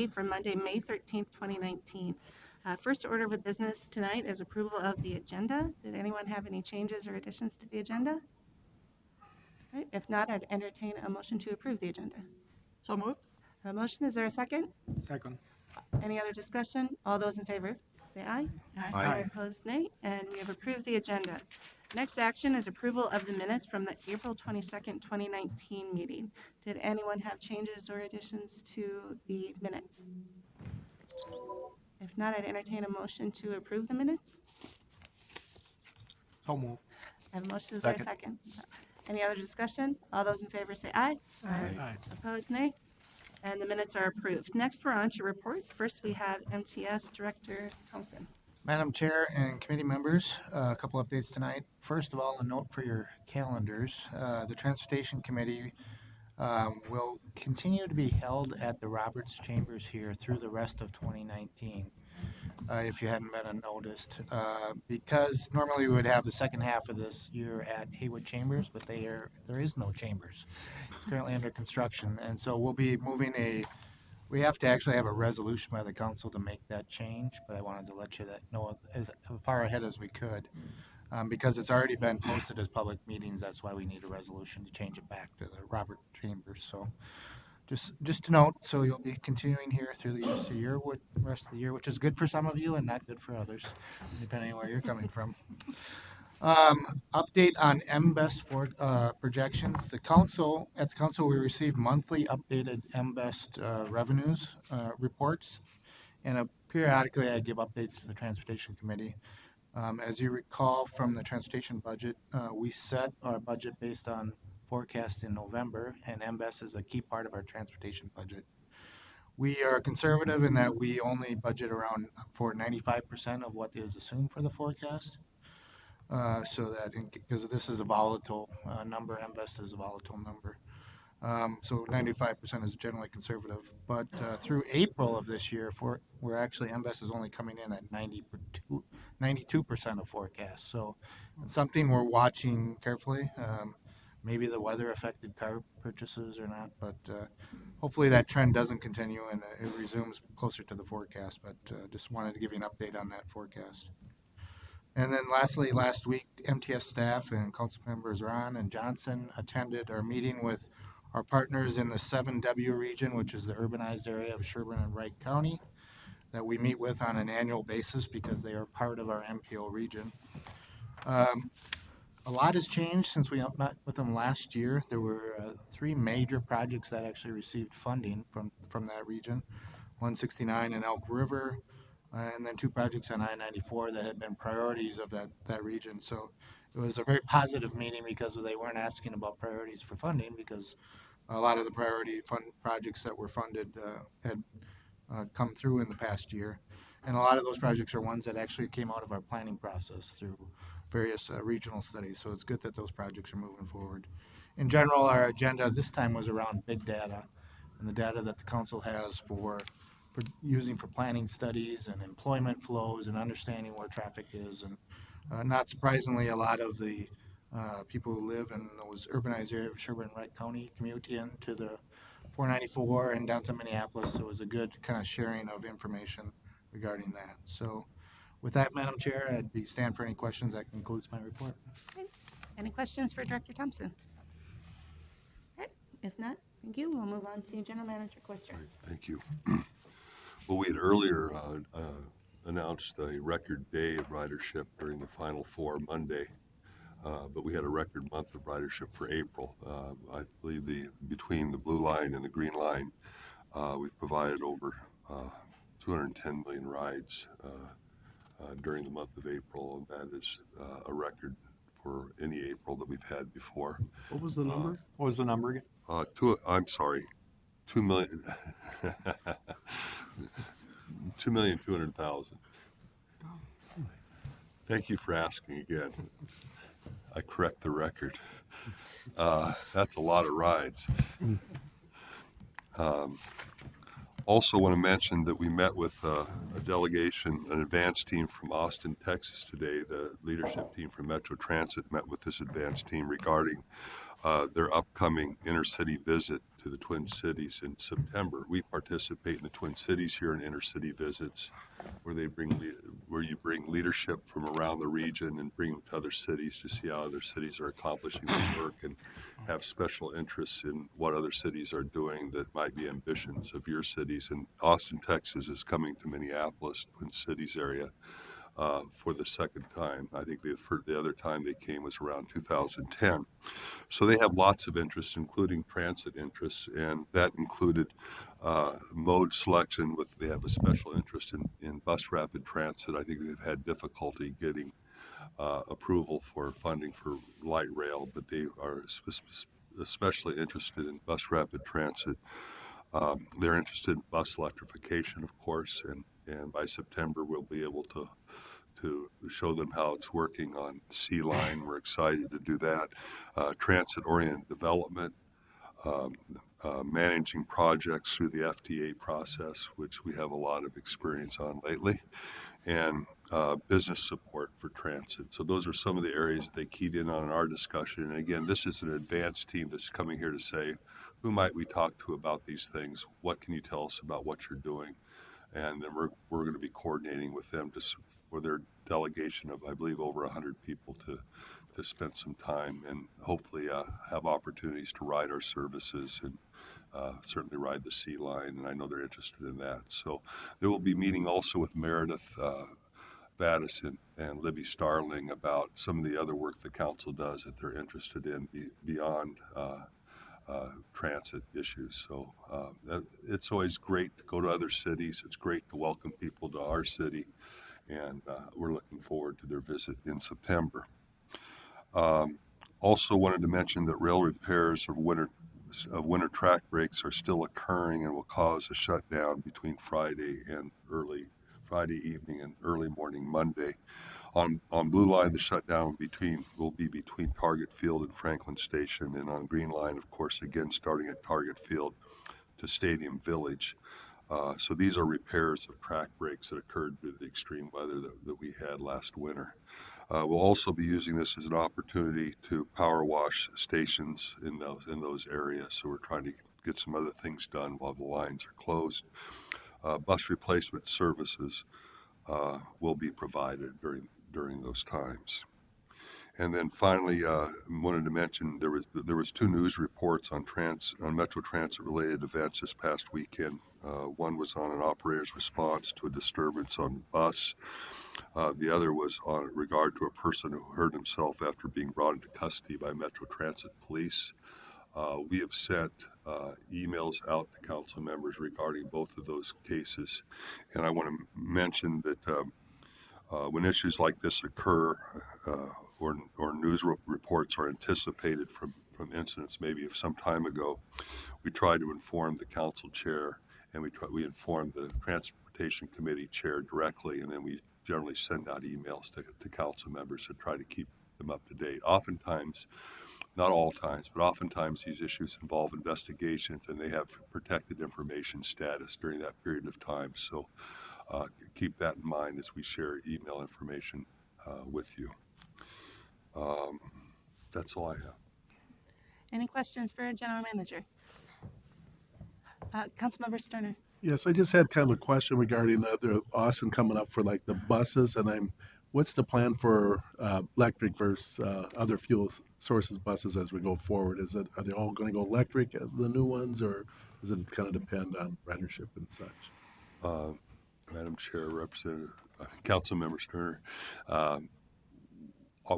from Monday, May 13th, 2019. First order of business tonight is approval of the agenda. Did anyone have any changes or additions to the agenda? All right, if not, I'd entertain a motion to approve the agenda. So moved. A motion, is there a second? Second. Any other discussion? All those in favor, say aye. Aye. Opposed, nay. And we have approved the agenda. Next action is approval of the minutes from the April 22nd, 2019 meeting. Did anyone have changes or additions to the minutes? If not, I'd entertain a motion to approve the minutes. So moved. I have a motion, is there a second? Any other discussion? All those in favor say aye. Aye. Opposed, nay. And the minutes are approved. Next, we're on to reports. First, we have MTS Director Thompson. Madam Chair and committee members, a couple updates tonight. First of all, a note for your calendars. The Transportation Committee will continue to be held at the Roberts Chambers here through the rest of 2019, if you hadn't been noticed. Because normally we would have the second half of this year at Haywood Chambers, but there is no chambers. It's currently under construction, and so we'll be moving we have to actually have a resolution by the council to make that change, but I wanted to let you know as far ahead as we could. Because it's already been posted as public meetings, that's why we need a resolution to change it back to the Robert Chambers. So just to note, so you'll be continuing here through the rest of the year, which is good for some of you and not good for others, depending on where you're coming from. Update on MBEST for projections. At the council, we receive monthly updated MBEST revenues reports, and periodically I give updates to the Transportation Committee. As you recall from the transportation budget, we set our budget based on forecast in November, and MBEST is a key part of our transportation budget. We are conservative in that we only budget around for 95% of what is assumed for the forecast. So that because this is a volatile number, MBEST is a volatile number. So 95% is generally conservative, but through April of this year, we're actually MBEST is only coming in at 92% of forecast. So it's something we're watching carefully. Maybe the weather affected car purchases or not, but hopefully that trend doesn't continue and it resumes closer to the forecast. But just wanted to give you an update on that forecast. And then lastly, last week, MTS staff and council members Ron and Johnson attended our meeting with our partners in the 7W region, which is the urbanized area of Sherburne and Wright County, that we meet with on an annual basis because they are part of our MPO region. A lot has changed since we met with them last year. There were 3 major projects that actually received funding from that region, 169 and Elk River, and then 2 projects on I-94 that had been priorities of that region. So it was a very positive meeting because they weren't asking about priorities for funding, because a lot of the priority fund projects that were funded had come through in the past year. And a lot of those projects are ones that actually came out of our planning process through various regional studies. So it's good that those projects are moving forward. In general, our agenda this time was around big data and the data that the council has for using for planning studies and employment flows and understanding where traffic is. And not surprisingly, a lot of the people who live in those urbanized areas of Sherburne and Wright County commute into the 494 and downtown Minneapolis. So it was a good kind of sharing of information regarding that. So with that, Madam Chair, I'd stand for any questions. That concludes my report. Okay. Any questions for Director Thompson? Okay. If not, thank you. We'll move on to General Manager Questor. Thank you. Well, we had earlier announced a record day of ridership during the Final Four Monday, but we had a record month of ridership for April. I believe between the blue line and the green line, we provided over 210 million rides during the month of April, and that is a record for any April that we've had before. What was the number? What was the number again? 2 million. 2,200,000. Thank you for asking again. I correct the record. That's a lot of rides. Also want to mention that we met with a delegation, an advance team from Austin, Texas today. The leadership team from Metro Transit met with this advance team regarding their upcoming intercity visit to the Twin Cities in September. We participate in the Twin Cities here in intercity visits, where you bring leadership from around the region and bring them to other cities to see how other cities are accomplishing their work and have special interests in what other cities are doing that might be ambitions of your cities. And Austin, Texas is coming to Minneapolis, Twin Cities area, for the second time. I think the other time they came was around 2010. So they have lots of interests, including transit interests, and that included mode selection. They have a special interest in bus rapid transit. I think they've had difficulty getting approval for funding for light rail, but they are especially interested in bus rapid transit. They're interested in bus electrification, of course, and by September we'll be able to show them how it's working on C line. We're excited to do that. Transit-oriented development, managing projects through the FTA process, which we have a lot of experience on lately, and business support for transit. So those are some of the areas that they keyed in on in our discussion. And again, this is an advanced team that's coming here to say, who might we talk to about these things? What can you tell us about what you're doing? And then we're going to be coordinating with them for their delegation of, I believe, over 100 people to spend some time and hopefully have opportunities to ride our services and certainly ride the C line. And I know they're interested in that. So they will be meeting also with Meredith Battis and Libby Starling about some of the other work the council does that they're interested in beyond transit issues. So it's always great to go to other cities. It's great to welcome people to our city, and we're looking forward to their visit in September. Also wanted to mention that rail repairs of winter track breaks are still occurring and will cause a shutdown between Friday evening and early morning Monday. On Blue Line, the shutdown will be between Target Field and Franklin Station, and on Green Line, of course, again starting at Target Field to Stadium Village. So these are repairs of track breaks that occurred due to the extreme weather that we had last winter. We'll also be using this as an opportunity to power wash stations in those areas. So we're trying to get some other things done while the lines are closed. Bus replacement services will be provided during those times. And then finally, wanted to mention there was two news reports on Metro Transit related events this past weekend. One was on an operator's response to a disturbance on a bus. The other was on regard to a person who hurt himself after being brought into custody by Metro Transit police. We have sent emails out to council members regarding both of those cases, and I want to mention that when issues like this occur, or news reports are anticipated from incidents maybe of some time ago, we try to inform the council chair, and we inform the transportation committee chair directly, and then we generally send out emails to council members to try to keep them up to date. Oftentimes, not all times, but oftentimes these issues involve investigations and they have protected information status during that period of time. So keep that in mind as we share email information with you. That's all I have. Any questions for our general manager? Councilmember Sterner. Yes, I just had kind of a question regarding the Austin coming up for like the buses, and what's the plan for electric versus other fuel sources buses as we go forward? Are they all going to go electric, the new ones, or does it kind of depend on ridership and such? Madam Chair, Representative, Councilmember Sterner,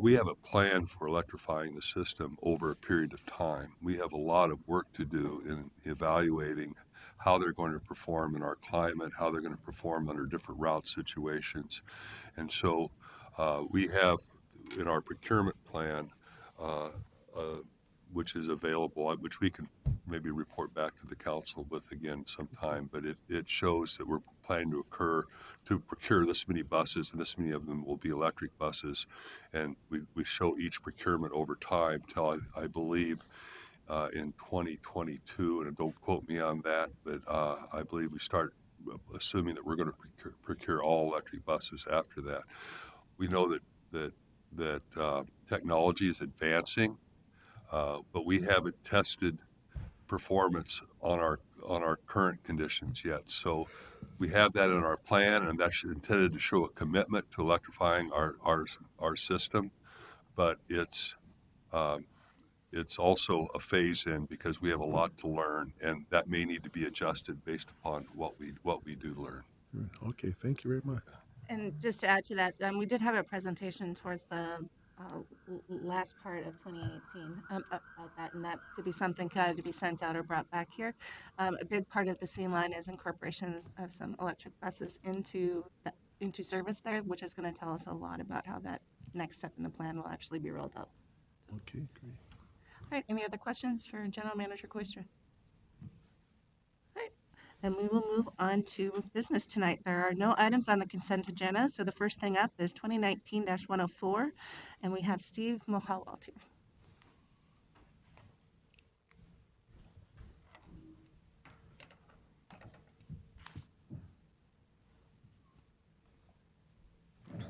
we have a plan for electrifying the system over a period of time. We have a lot of work to do in evaluating how they're going to perform in our climate, how they're going to perform under different route situations. And so we have in our procurement plan, which is available, which we can maybe report back to the council with again sometime, but it shows that we're planning to procure this many buses, and this many of them will be electric buses. And we show each procurement over time till I believe in 2022, and don't quote me on that, but I believe we start assuming that we're going to procure all electric buses after that. We know that technology is advancing. but we haven't tested performance on our current conditions yet. So we have that in our plan, and that's intended to show a commitment to electrifying our system. But it's also a phase in because we have a lot to learn, and that may need to be adjusted based upon what we do learn. Okay, thank you very much. And just to add to that, we did have a presentation towards the last part of 2018 about that, and that could be something kind of to be sent out or brought back here. A big part of the C line is incorporation of some electric buses into service there, which is going to tell us a lot about how that next step in the plan will actually be rolled out. Okay, great. All right, any other questions for General Manager Koister? All right, then we will move on to business tonight. There are no items on the consent agenda, so the first thing up is 2019-104, and we have Steve Mohawalt here.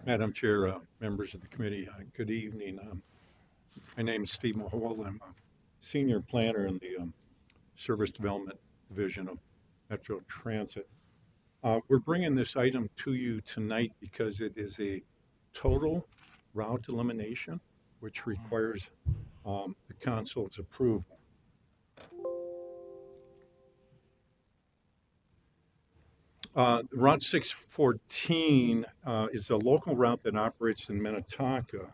Madam Chair, members of the committee, good evening. My name is Steve Mahol. I'm a senior planner in the Service Development Division of Metro Transit. We're bringing this item to you tonight because it is a total route elimination, which requires the council's approval. Route 614 is a local route that operates in Minnetonka.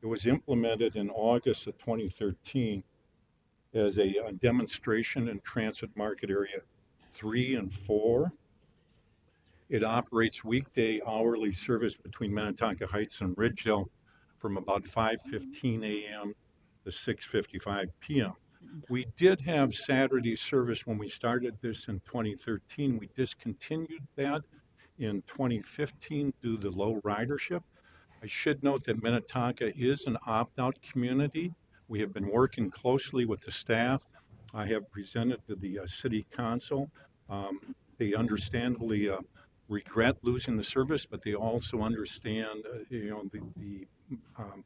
It was implemented in August of 2013 as a demonstration in Transit Market Area 3 and 4. It operates weekday hourly service between Minnetonka Heights and Ridgedale from about 5:15 a.m. to 6:55 p.m. We did have Saturday service when we started this in 2013. We discontinued that in 2015 due to low ridership. I should note that Minnetonka is an opt-out community. We have been working closely with the staff. I have presented to the city council. They understandably regret losing the service, but they also understand, the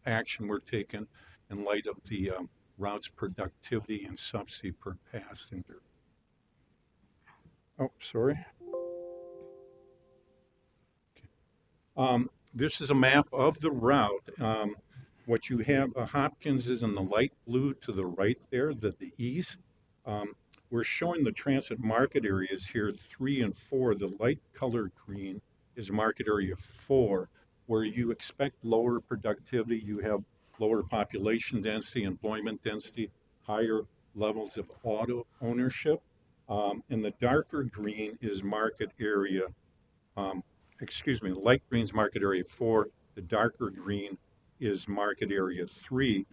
action we're taking in light of the route's productivity and subsidy per passenger. Oh, sorry. Okay. This is a map of the route. What you have, Hopkins is in the light blue to the right there, the east. We're showing the transit market areas here, 3 and 4. The light color green is market area 4, where you expect lower productivity. You have lower population density, employment density, higher levels of auto ownership. And the darker green is market area, light green is market area 4. The darker green is market area 3.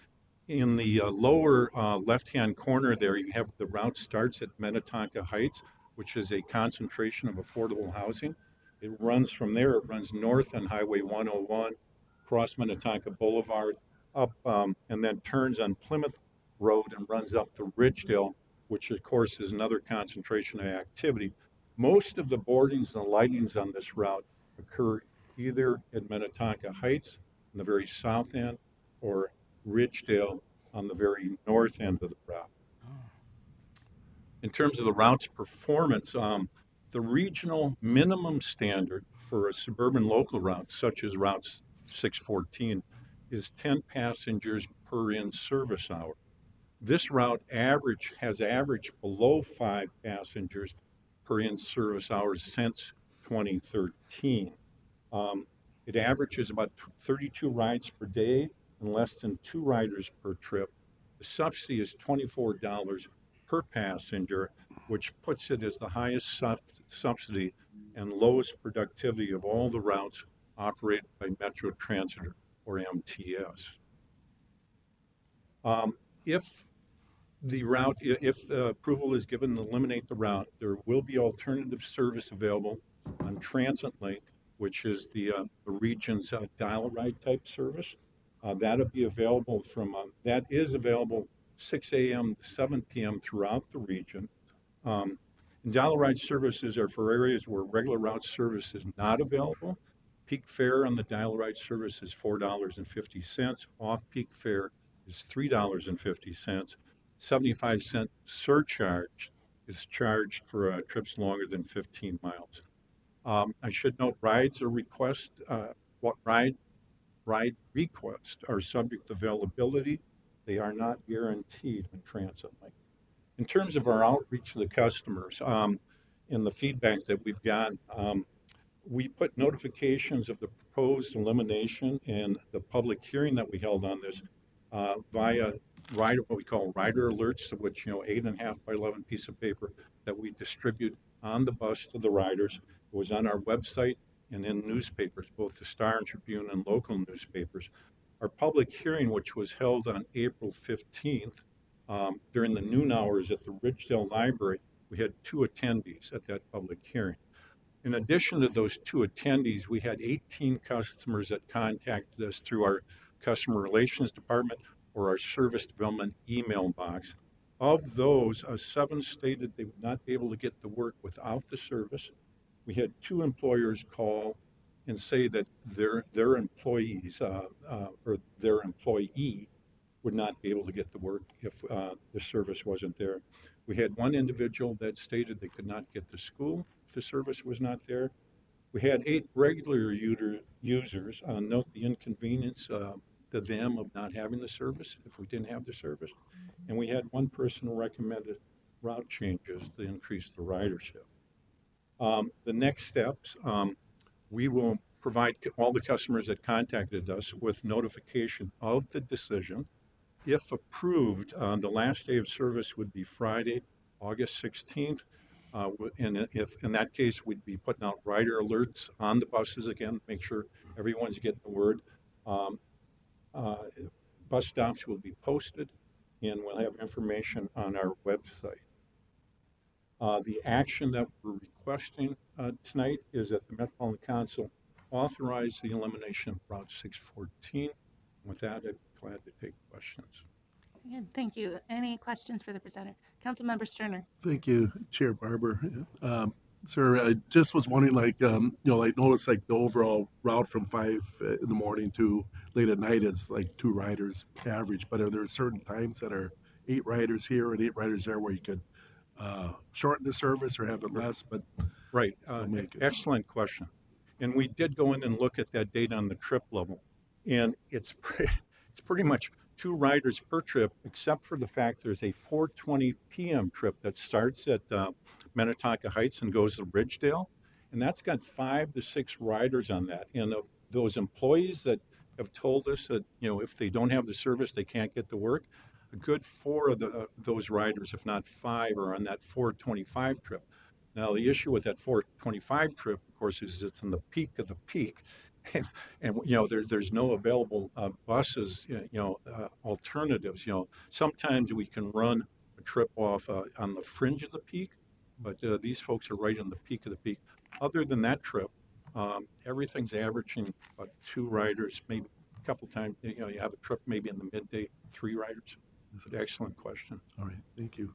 In the lower left-hand corner there, you have the route starts at Minnetonka Heights, which is a concentration of affordable housing. It runs from there, it runs north on Highway 101, across Minnetonka Boulevard, up, and then turns on Plymouth Road and runs up to Ridgedale, which of course is another concentration of activity. Most of the boardings and lightings on this route occur either at Minnetonka Heights on the very south end or Ridgedale on the very north end of the route. In terms of the route's performance, the regional minimum standard for a suburban local route, such as Route 614, is 10 passengers per in-service hour. This route has averaged below 5 passengers per in-service hour since 2013. It averages about 32 rides per day and less than 2 riders per trip. The subsidy is $24 per passenger, which puts it as the highest subsidy and lowest productivity of all the routes operated by Metro Transit or MTS. If approval is given to eliminate the route, there will be alternative service available on TransitLink, which is the region's dial-a-ride type service. That'll be available that is available 6 a.m. to 7 p.m. throughout the region. Dial-a-ride services are for areas where regular route service is not available. Peak fare on the dial-a-ride service is $4.50. Off-peak fare is $3.50. 75-cent surcharge is charged for trips longer than 15 miles. I should note rides or requests, what ride requests are subject to availability. They are not guaranteed in transit. In terms of our outreach to the customers, and the feedback that we've got, we put notifications of the proposed elimination and the public hearing that we held on this via what we call rider alerts, to which 8.5 by 11 piece of paper that we distribute on the bus to the riders. It was on our website and in newspapers, both the Star and Tribune and local newspapers. Our public hearing, which was held on April 15th, during the noon hours at the Ridgedale Library, we had 2 attendees at that public hearing. In addition to those 2 attendees, we had 18 customers that contacted us through our customer relations department or our service development email box. Of those, 7 stated they would not be able to get to work without the service. We had 2 employers call and say that their employees or their employee would not be able to get to work if the service wasn't there. We had 1 individual that stated they could not get to school if the service was not there. We had 8 regular users note the inconvenience to them of not having the service if we didn't have the service. And we had 1 person who recommended route changes to increase the ridership. The next steps, we will provide all the customers that contacted us with notification of the decision. If approved, the last day of service would be Friday, August 16th. And if in that case, we'd be putting out rider alerts on the buses again, make sure everyone's getting the word. Bus stops will be posted, and we'll have information on our website. The action that we're requesting tonight is that the Metropolitan Council authorize the elimination of Route 614. With that, I'd be glad to take questions. Good, thank you. Any questions for the presenter? Councilmember Sterner. Thank you, Chair Barber. Sir, I just was wondering, notice like the overall route from 5 in the morning to late at night is like 2 riders average, but are there certain times that are 8 riders here and 8 riders there where you could shorten the service or have it less, but right, still make it? Excellent question. And we did go in and look at that data on the trip level, and it's pretty much 2 riders per trip, except for the fact there's a 4:20 p.m. trip that starts at Minnetonka Heights and goes to Ridgedale, and that's got 5 to 6 riders on that. And of those employees that have told us that if they don't have the service, they can't get to work, a good 4 of those riders, if not 5, are on that 4:25 trip. Now, the issue with that 4:25 trip, of course, is it's in the peak of the peak. And there's no available buses, alternatives. Sometimes we can run a trip off on the fringe of the peak, but these folks are right in the peak of the peak. Other than that trip, everything's averaging about 2 riders, maybe a couple times. You have a trip maybe in the midday, 3 riders. It's an excellent question. All right, thank you.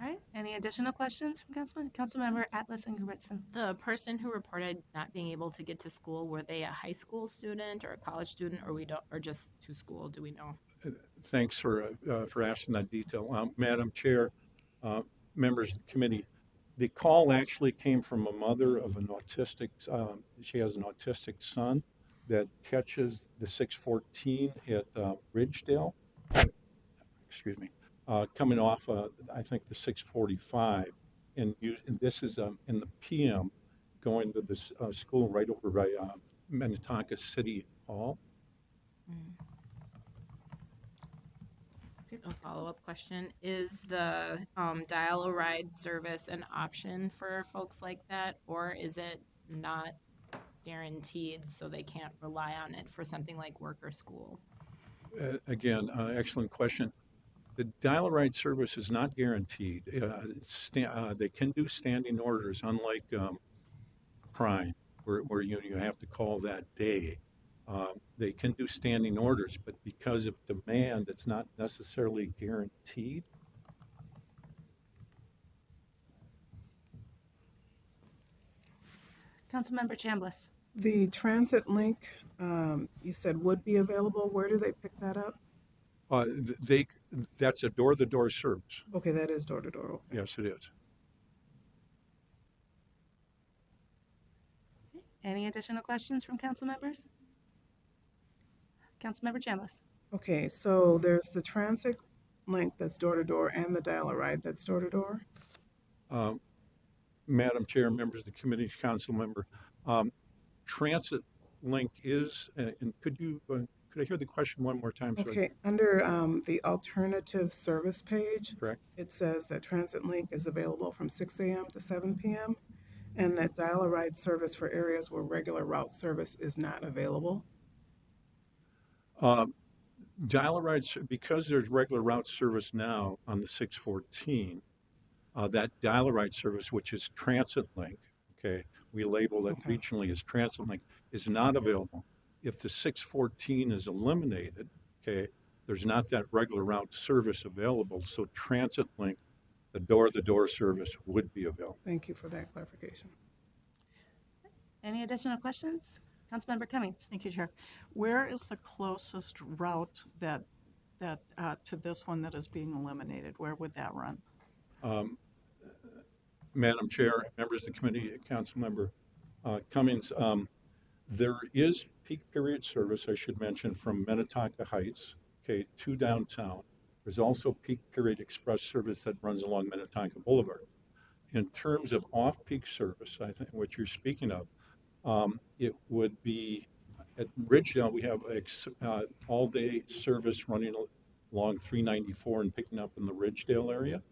All right, any additional questions from Councilman? Councilmember Atlas and Goodson. The person who reported not being able to get to school, were they a high school student or a college student, or just to school? Do we know? Thanks for asking that detail. Madam Chair, members of the committee, the call actually came from a mother of an autistic, she has an autistic son that catches the 614 at Ridgedale, coming off, I think, the 645. And this is in the PM going to this school right over by Minnetonka City Hall. A follow-up question. Is the dial-a-ride service an option for folks like that, or is it not guaranteed so they can't rely on it for something like work or school? Again, excellent question. The dial-a-ride service is not guaranteed. They can do standing orders, unlike Prime, where you have to call that day. They can do standing orders, but because of demand, it's not necessarily guaranteed. Councilmember Chambliss. The transit link, you said would be available. Where do they pick that up? They, that's a door-to-door service. Okay, that is door to door. Okay. Yes, it is. Any additional questions from council members? Councilmember Chambliss. Okay, so there's the transit link that's door to door and the dial-a-ride that's door to door. Madam Chair, members of the committee, council member, transit link is, and could I hear the question one more time? So Okay, under the alternative service page, correct? it says that transit link is available from 6 a.m. to 7 p.m. and that dial-a-ride service for areas where regular route service is not available. Dial-a-ride, because there's regular route service now on the 614, that dial-a-ride service, which is transit link, okay, we label it Okay. regionally as transit link, is not available. If the 614 is eliminated, okay, there's not that regular route service available, so transit link, the door-to-door service would be available. Thank you for that clarification. Any additional questions? Councilmember Cummings. Thank you, Chair. Where is the closest route that to this one that is being eliminated? Where would that run? Madam Chair, members of the committee, Councilmember Cummings, there is peak period service, I should mention, from Minnetonka Heights, okay, to downtown. There's also peak period express service that runs along Minnetonka Boulevard. In terms of off-peak service, I think what you're speaking of, it would be at Ridgedale, we have all-day service running along 394 and picking up in the Ridgedale area.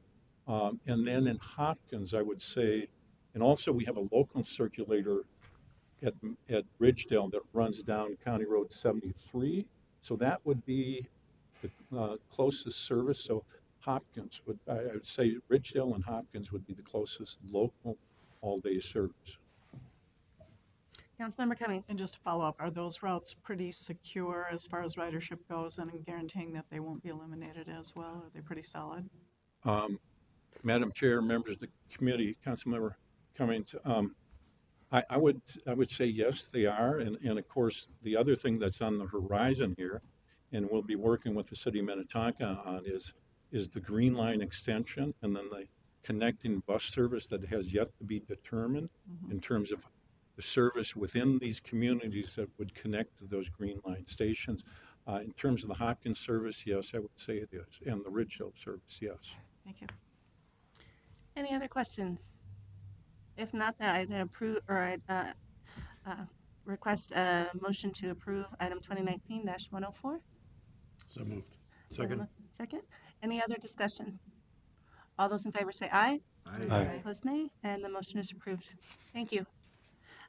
And then in Hopkins, I would say, and also we have a local circulator at Ridgedale that runs down County Road 73. So that would be the closest service. So Hopkins I would say Ridgedale and Hopkins would be the closest local all-day service. Councilmember Cummings. And just to follow up, are those routes pretty secure as far as ridership goes and guaranteeing that they won't be eliminated as well? Are they pretty solid? Madam Chair, members of the committee, Councilmember Cummings, I would say yes, they are. And of course, the other thing that's on the horizon here, and we'll be working with the city of Minnetonka on is the Green Line extension and then the connecting bus service that has yet to be determined in terms of the service within these communities that would connect to those Green Line stations. In terms of the Hopkins service, yes, I would say it is. And the Ridgedale service, yes. Thank you. Any other questions? If not, then I'd approve, or I'd request a motion to approve item 2019-104. So moved. Second. Any other discussion? All those in favor say aye. Aye. Opposed, nay. And the motion is approved. Thank you.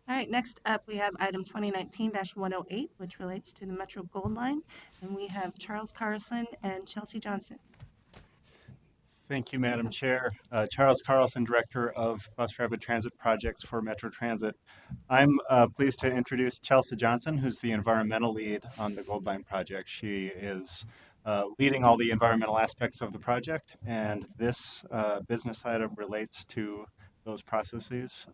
All right, next up, we have item 2019-108, which relates to the Metro Gold Line. And we have Charles Carlson and Chelsea Johnson. Thank you, Madam Chair. Charles Carlson, Director of Bus Rapid Transit Projects for Metro Transit. I'm pleased to introduce Chelsea Johnson, who's the environmental lead on the Gold Line project. She is leading all the environmental aspects of the project, and this business item relates to those processes.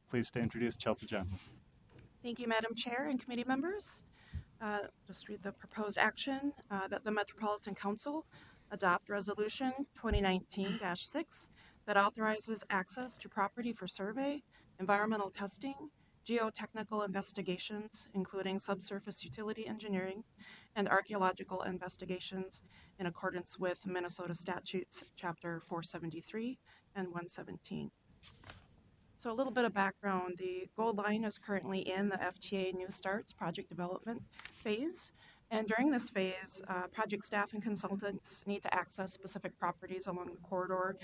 Pleased to introduce Chelsea Johnson. Thank you, Madam Chair and committee members. Just read the proposed action that the Metropolitan Council adopt Resolution 2019-6 that authorizes access to property for survey, environmental testing, geotechnical investigations, including subsurface utility engineering, and archaeological investigations in accordance with Minnesota Statutes Chapter 473 and 117. So a little bit of background. The Gold Line is currently in the FTA New Starts project development phase. And during this phase, project staff and consultants need to access specific properties along the corridor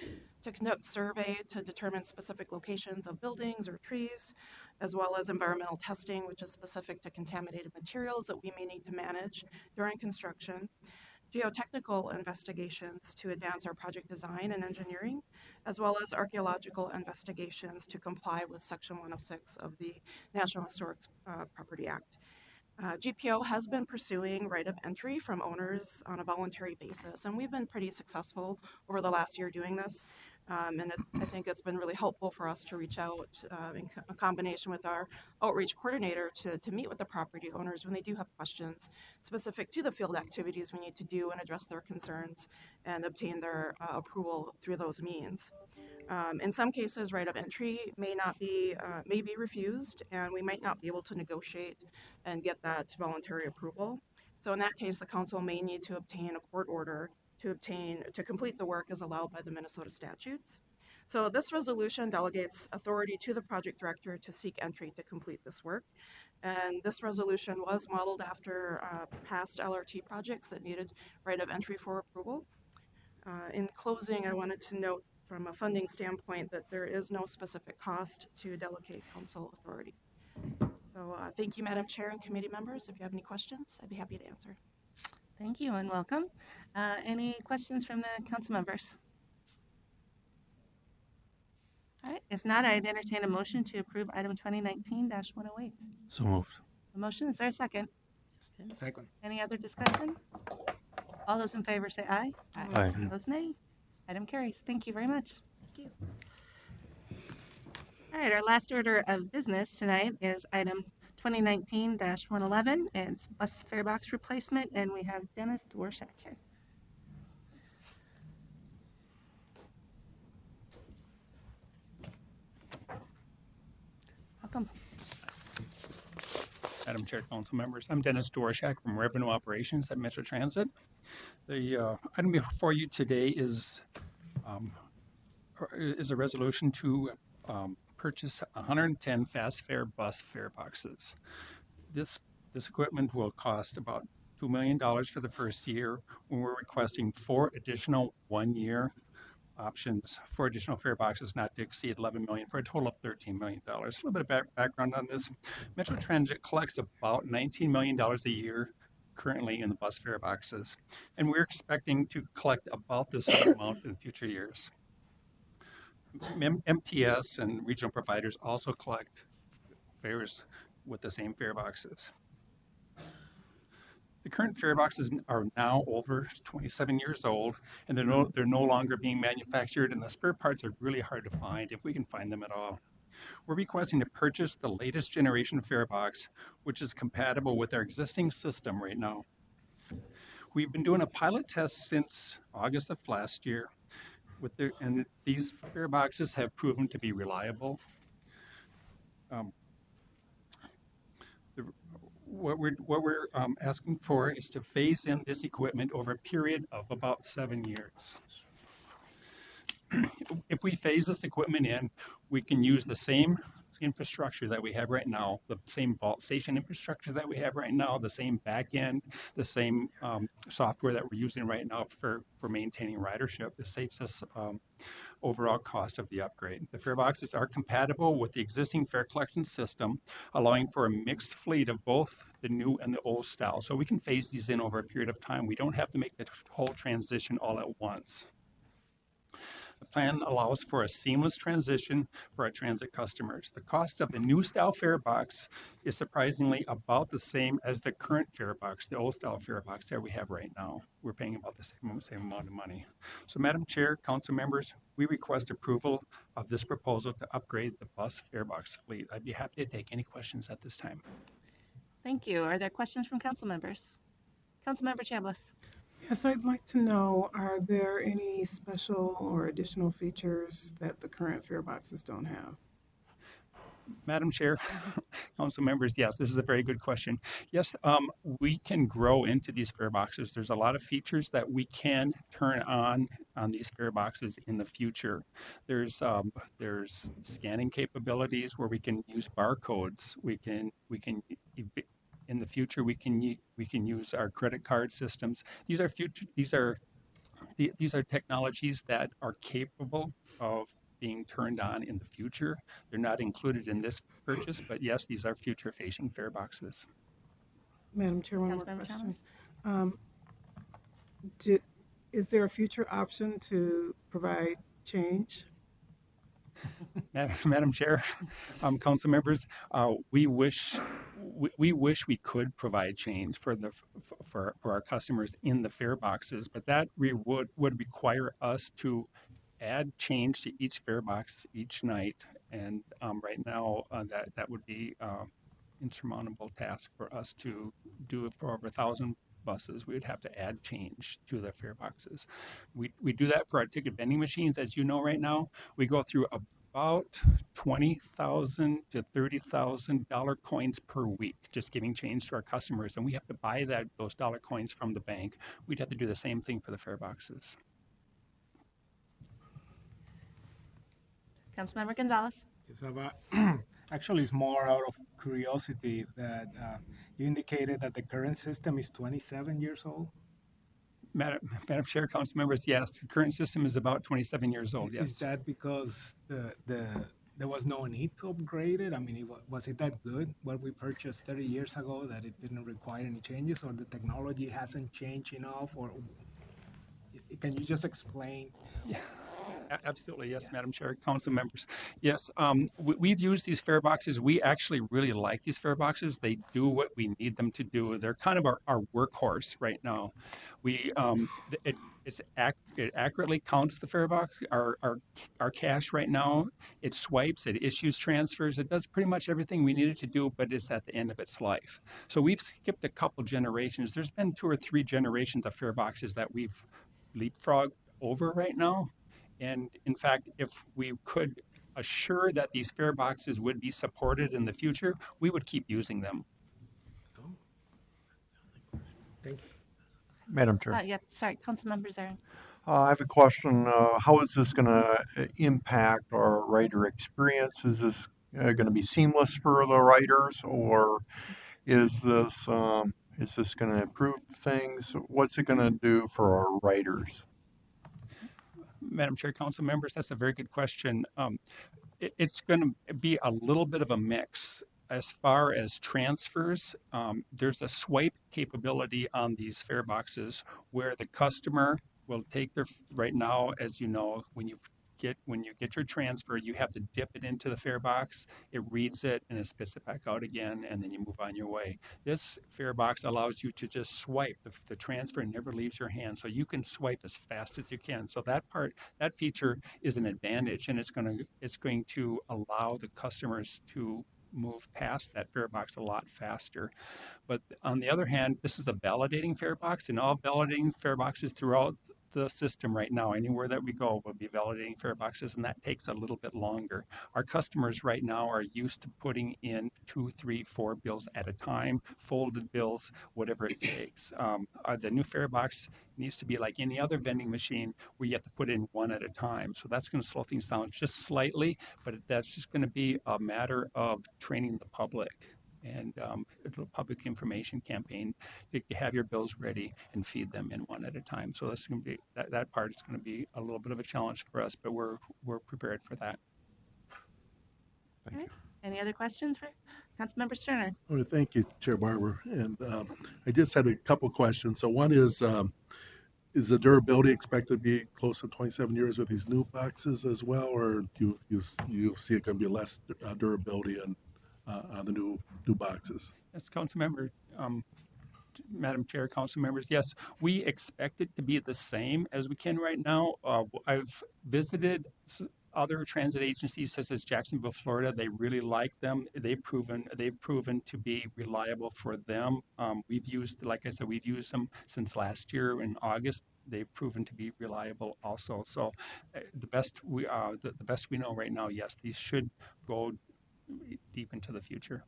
to conduct survey to determine specific locations of buildings or trees, as well as environmental testing, which is specific to contaminated materials that we may need to manage during construction, geotechnical investigations to advance our project design and engineering, as well as archaeological investigations to comply with Section 106 of the National Historic Property Act. GPO has been pursuing right of entry from owners on a voluntary basis, and we've been pretty successful over the last year doing this. I think it's been really helpful for us to reach out in a combination with our outreach coordinator to meet with the property owners when they do have questions specific to the field activities we need to do and address their concerns and obtain their approval through those means. In some cases, right of entry may be refused, and we might not be able to negotiate and get that voluntary approval. So in that case, the council may need to obtain a court order to complete the work as allowed by the Minnesota statutes. So this resolution delegates authority to the project director to seek entry to complete this work. And this resolution was modeled after past LRT projects that needed right of entry for approval. In closing, I wanted to note from a funding standpoint that there is no specific cost to delegate council authority. So thank you, Madam Chair and committee members. If you have any questions, I'd be happy to answer. Thank you and welcome. Any questions from the council members? All right, if not, I'd entertain a motion to approve item 2019-108. So moved. A motion, is there a second? Second. Any other discussion? All those in favor say aye. Aye. Those nay. Item carries. Thank you very much. Thank you. All right, our last order of business tonight is item 2019-111. It's bus fare box replacement, and we have Dennis Dworshak here. Welcome. Madam Chair, council members, I'm Dennis Dworshak from Revenue Operations at Metro Transit. The item before you today is a resolution to purchase 110 fast fare bus fare boxes. This equipment will cost about $2 million for the first year, when we're requesting 4 additional one-year options for additional fare boxes not to exceed $11 million for a total of $13 million. A little bit of background on this. Metro Transit collects about $19 million a year currently in the bus fare boxes, and we're expecting to collect about the same amount in future years. MTS and regional providers also collect fares with the same fare boxes. The current fare boxes are now over 27 years old, and they're no longer being manufactured, and the spare parts are really hard to find, if we can find them at all. We're requesting to purchase the latest generation fare box, which is compatible with our existing system right now. We've been doing a pilot test since August of last year, and these fare boxes have proven to be reliable. What we're asking for is to phase in this equipment over a period of about 7 years. If we phase this equipment in, we can use the same infrastructure that we have right now, the same vault station infrastructure that we have right now, the same back end, the same software that we're using right now for maintaining ridership. This saves us overall cost of the upgrade. The fare boxes are compatible with the existing fare collection system, allowing for a mixed fleet of both the new and the old style. So we can phase these in over a period of time. We don't have to make the whole transition all at once. The plan allows for a seamless transition for our transit customers. The cost of the new style fare box is surprisingly about the same as the current fare box, the old style fare box that we have right now. We're paying about the same amount of money. So, Madam Chair, council members, we request approval of this proposal to upgrade the bus fare box fleet. I'd be happy to take any questions at this time. Thank you. Are there questions from council members? Councilmember Chambliss. Yes, I'd like to know, are there any special or additional features that the current fare boxes don't have? Madam Chair, council members, yes, this is a very good question. Yes, we can grow into these fare boxes. There's a lot of features that we can turn on these fare boxes in the future. There's scanning capabilities where we can use barcodes. We can in the future we can use our credit card systems. These are technologies that are capable of being turned on in the future. They're not included in this purchase, but yes, these are future-facing fare boxes. Madam Chair, one more Councilmember question. Is there a future option to provide change? Madam Chair, council members, we wish we could provide change for our customers in the fare boxes, but that would require us to add change to each fare box each night. And right now, that would be insurmountable task for us to do it for over 1,000 buses. We would have to add change to the fare boxes. We do that for our ticket vending machines, as you know, right now. We go through about $20,000 to $30,000 coins per week, just giving change to our customers, and we have to buy those dollar coins from the bank. We'd have to do the same thing for the fare boxes. Councilmember Gonzalez. Yes, actually, it's more out of curiosity that you indicated that the current system is 27 years old. Madam Chair, council members, yes, the current system is about 27 years old, yes. Is that because there was no need to upgrade it? I mean, was it that good, what we purchased 30 years ago, that it didn't require any changes, or the technology hasn't changed enough? Or can you just explain? Yeah. Absolutely, yes, Madam Chair, council members. Yes, we've used these fare boxes. We actually really like these fare boxes. They do what we need them to do. They're kind of our workhorse right now. It accurately counts the fare box, our cash right now. It swipes, it issues transfers. It does pretty much everything we need it to do, but it's at the end of its life. So we've skipped a couple generations. There's been 2 or 3 generations of fare boxes that we've leapfrogged over right now. And in fact, if we could assure that these fare boxes would be supported in the future, we would keep using them. Thank you. Madam Chair. Yeah, sorry, Councilmember Zarin. I have a question. How is this going to impact our rider experience? Is this going to be seamless for the riders, or is this going to improve things? What's it going to do for our riders? Madam Chair, council members, that's a very good question. It's going to be a little bit of a mix. As far as transfers, there's a swipe capability on these fare boxes where the customer will take right now, as you know, when you get your transfer, you have to dip it into the fare box, it reads it, and it spits it back out again, and then you move on your way. This fare box allows you to just swipe. The transfer never leaves your hand, so you can swipe as fast as you can. So that feature is an advantage, and it's going to allow the customers to move past that fare box a lot faster. But on the other hand, this is a validating fare box, and all validating fare boxes throughout the system right now, anywhere that we go, will be validating fare boxes, and that takes a little bit longer. Our customers right now are used to putting in 2, 3, 4 bills at a time, folded bills, whatever it takes. The new fare box needs to be like any other vending machine where you have to put in one at a time. So that's going to slow things down just slightly, but that's just going to be a matter of training the public and a public information campaign to have your bills ready and feed them in one at a time. So that's going to be that part is going to be a little bit of a challenge for us, but we're prepared for that. All right. Any other questions for Councilmember Sterner? Well, thank you, Chair Barber. And I just had a couple questions. So one is the durability expected to be close to 27 years with these new boxes as well, or do you see it going to be less durability on the new boxes? Yes, Councilmember, Madam Chair, council members, yes, we expect it to be the same as we can right now. I've visited other transit agencies such as Jacksonville, Florida. They really like them. They've proven to be reliable for them. Like I said, we've used them since last year in August. They've proven to be reliable also. So the best we know right now, yes, these should go deep into the future.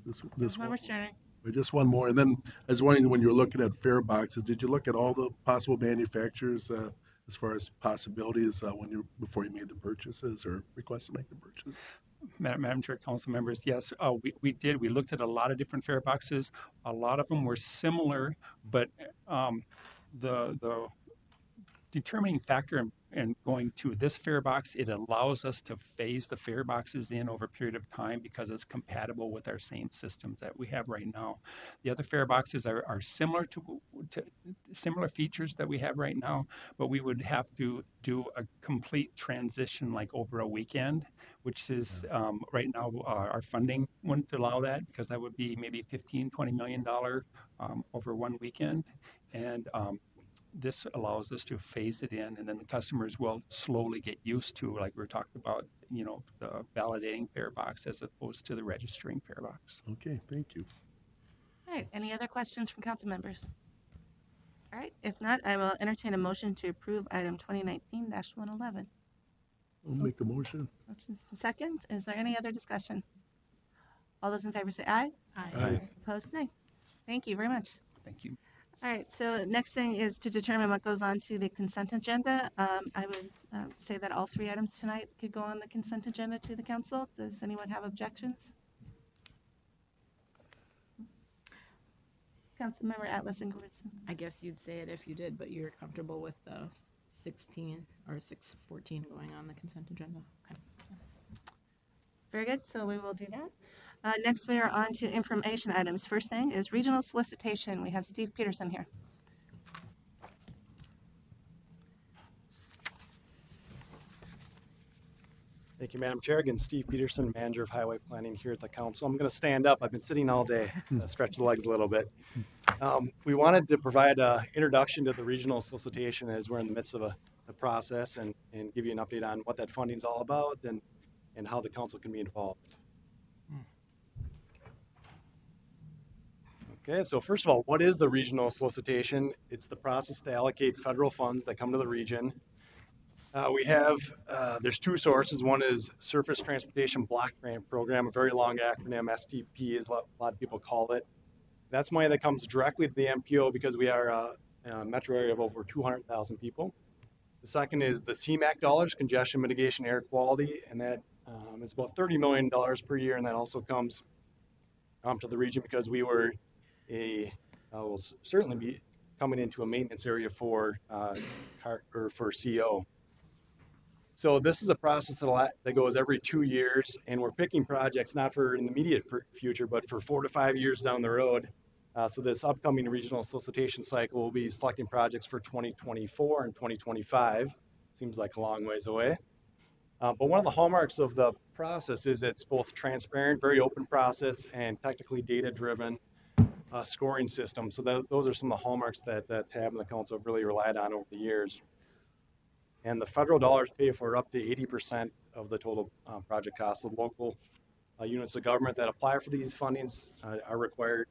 This Councilmember Sterner. Just one more, and then I was wondering, when you were looking at fare boxes, did you look at all the possible manufacturers as far as possibilities before you made the purchases or request to make the purchase? Madam Chair, council members, yes, we did. We looked at a lot of different fare boxes. A lot of them were similar, but the determining factor in going to this fare box, it allows us to phase the fare boxes in over a period of time because it's compatible with our same systems that we have right now. The other fare boxes are similar to similar features that we have right now, but we would have to do a complete transition like over a weekend, which is right now our funding wouldn't allow that because that would be maybe $15-20 million over one weekend. And this allows us to phase it in, and then the customers will slowly get used to, like we were talking about, the validating fare box as opposed to the registering fare box. Okay, thank you. All right, any other questions from council members? All right, if not, I will entertain a motion to approve item 2019-111. I'll make the motion. Motion's the second. Is there any other discussion? All those in favor say aye. Aye. Opposed, nay. Thank you very much. Thank you. All right, so next thing is to determine what goes on to the consent agenda. I would say that all three items tonight could go on the consent agenda to the council. Does anyone have objections? Councilmember Atlas Ingwertson. I guess you'd say it if you did, but you're comfortable with the 16 or 614 going on the consent agenda. Okay. Very good, so we will do that. Next, we are on to information items. First thing is regional solicitation. We have Steve Peterson here. Thank you, Madam Chair. Again, Steve Peterson, Manager of Highway Planning here at the Council. I'm going to stand up. I've been sitting all day, stretch the legs a little bit. We wanted to provide an introduction to the regional solicitation as we're in the midst of a process and give you an update on what that funding is all about and how the Council can be involved. Okay, so first of all, what is the regional solicitation? It's the process to allocate federal funds that come to the region. There's two sources. One is Surface Transportation Block Grant Program, a very long acronym, STP is what a lot of people call it. That's money that comes directly to the MPO because we are a metro area of over 200,000 people. The second is the CMAQ dollars, Congestion Mitigation Air Quality, and that is about $30 million per year, and that also comes to the region because we were will certainly be coming into a maintenance area for CO. So this is a process that goes every 2 years, and we're picking projects not for in the immediate future, but for 4 to 5 years down the road. So this upcoming regional solicitation cycle will be selecting projects for 2024 and 2025. Seems like a long ways away. But one of the hallmarks of the process is it's both transparent, very open process, and technically data-driven scoring system. So those are some of the hallmarks that TAB and the Council have really relied on over the years. And the federal dollars pay for up to 80% of the total project cost. The local units of government that apply for these fundings are required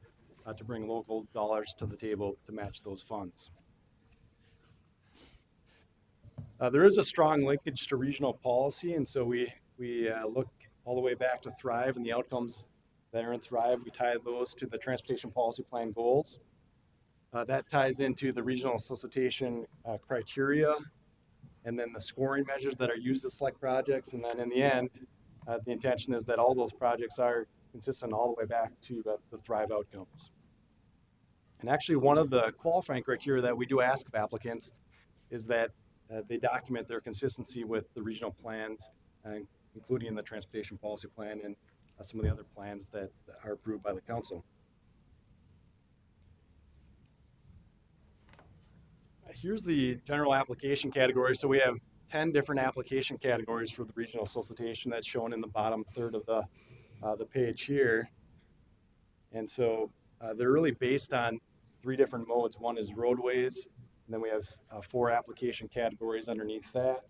to bring local dollars to the table to match those funds. There is a strong linkage to regional policy, and so we look all the way back to Thrive and the outcomes that are in Thrive. We tie those to the Transportation Policy Plan goals. That ties into the regional solicitation criteria, and then the scoring measures that are used to select projects. And then in the end, the intention is that all those projects are consistent all the way back to the Thrive outcomes. And actually, one of the qualifying criteria that we do ask of applicants is that they document their consistency with the regional plans, including the Transportation Policy Plan and some of the other plans that are approved by the Council. Here's the general application category. So we have 10 different application categories for the regional solicitation that's shown in the bottom third of the page here. And so they're really based on 3 different modes. One is roadways, and then we have 4 application categories underneath that.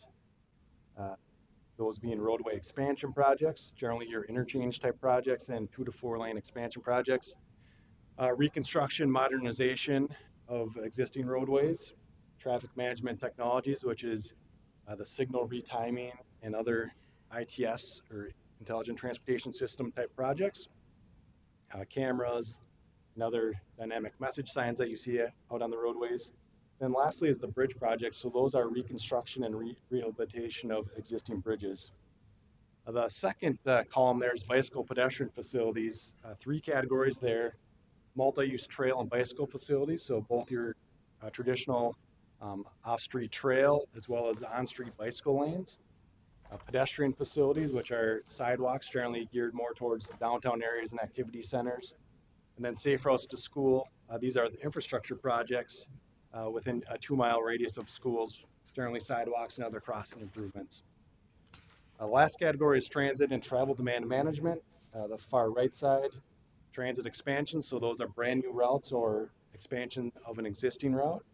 Those being roadway expansion projects, generally your interchange type projects, and 2 to 4 lane expansion projects. Reconstruction, modernization of existing roadways, traffic management technologies, which is the signal retiming and other ITS or intelligent transportation system type projects, cameras and other dynamic message signs that you see out on the roadways. Then lastly is the bridge project. So those are reconstruction and rehabilitation of existing bridges. The second column there is bicycle pedestrian facilities. 3 categories there: multi-use trail and bicycle facilities. So both your traditional off-street trail as well as on-street bicycle lanes. Pedestrian facilities, which are sidewalks generally geared more towards the downtown areas and activity centers. And then safe routes to school. These are the infrastructure projects within a 2-mile radius of schools, generally sidewalks and other crossing improvements. Last category is transit and travel demand management. The far right side, transit expansion. So those are brand new routes or expansion of an existing route.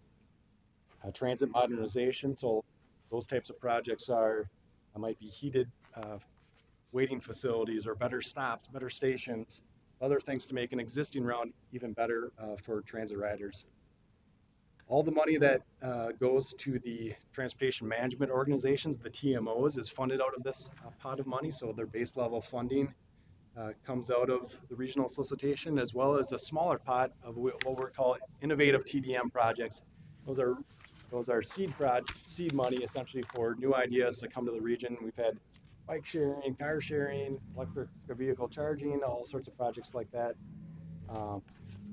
transit modernization. So those types of projects might be heated waiting facilities or better stops, better stations, other things to make an existing route even better for transit riders. All the money that goes to the transportation management organizations, the TMOs, is funded out of this pot of money. So their base level funding comes out of the regional solicitation, as well as a smaller pot of what we're calling innovative TDM projects. Those are seed money essentially for new ideas to come to the region. We've had bike sharing, car sharing, electric vehicle charging, all sorts of projects like that.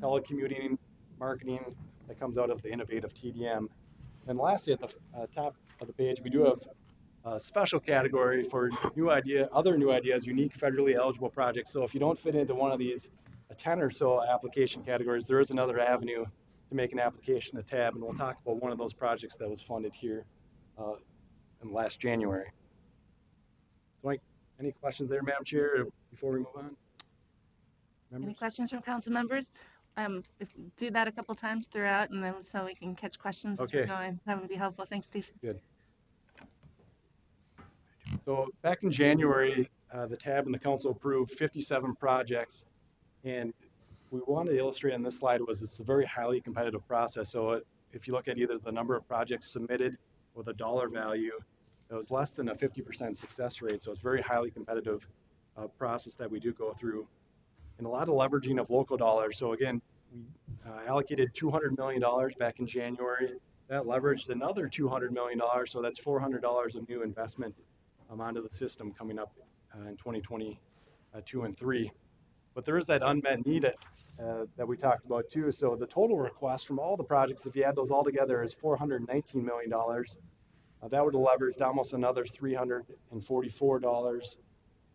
Telecommuting, marketing, that comes out of the innovative TDM. And lastly, at the top of the page, we do have a special category for other new ideas, unique federally eligible projects. So if you don't fit into one of these 10 or so application categories, there is another avenue to make an application to TAB, and we'll talk about one of those projects that was funded here in last January. Any questions there, Madam Chair, before we move on? Any questions from council members? Do that a couple times throughout, and then so we can catch questions as we're Okay. going. That would be helpful. Thanks, Steve. Good. So back in January, the TAB and the council approved 57 projects, and we want to illustrate on this slide was it's a very highly competitive process. So if you look at either the number of projects submitted or the dollar value, it was less than a 50% success rate. So it's a very highly competitive process that we do go through, and a lot of leveraging of local dollars. So again, we allocated $200 million back in January. That leveraged another $200 million. So that's $400 of new investment onto the system coming up in 2022 and 3. But there is that unmet need that we talked about too. So the total request from all the projects, if you add those all together, is $419 million. That would have leveraged almost another $344.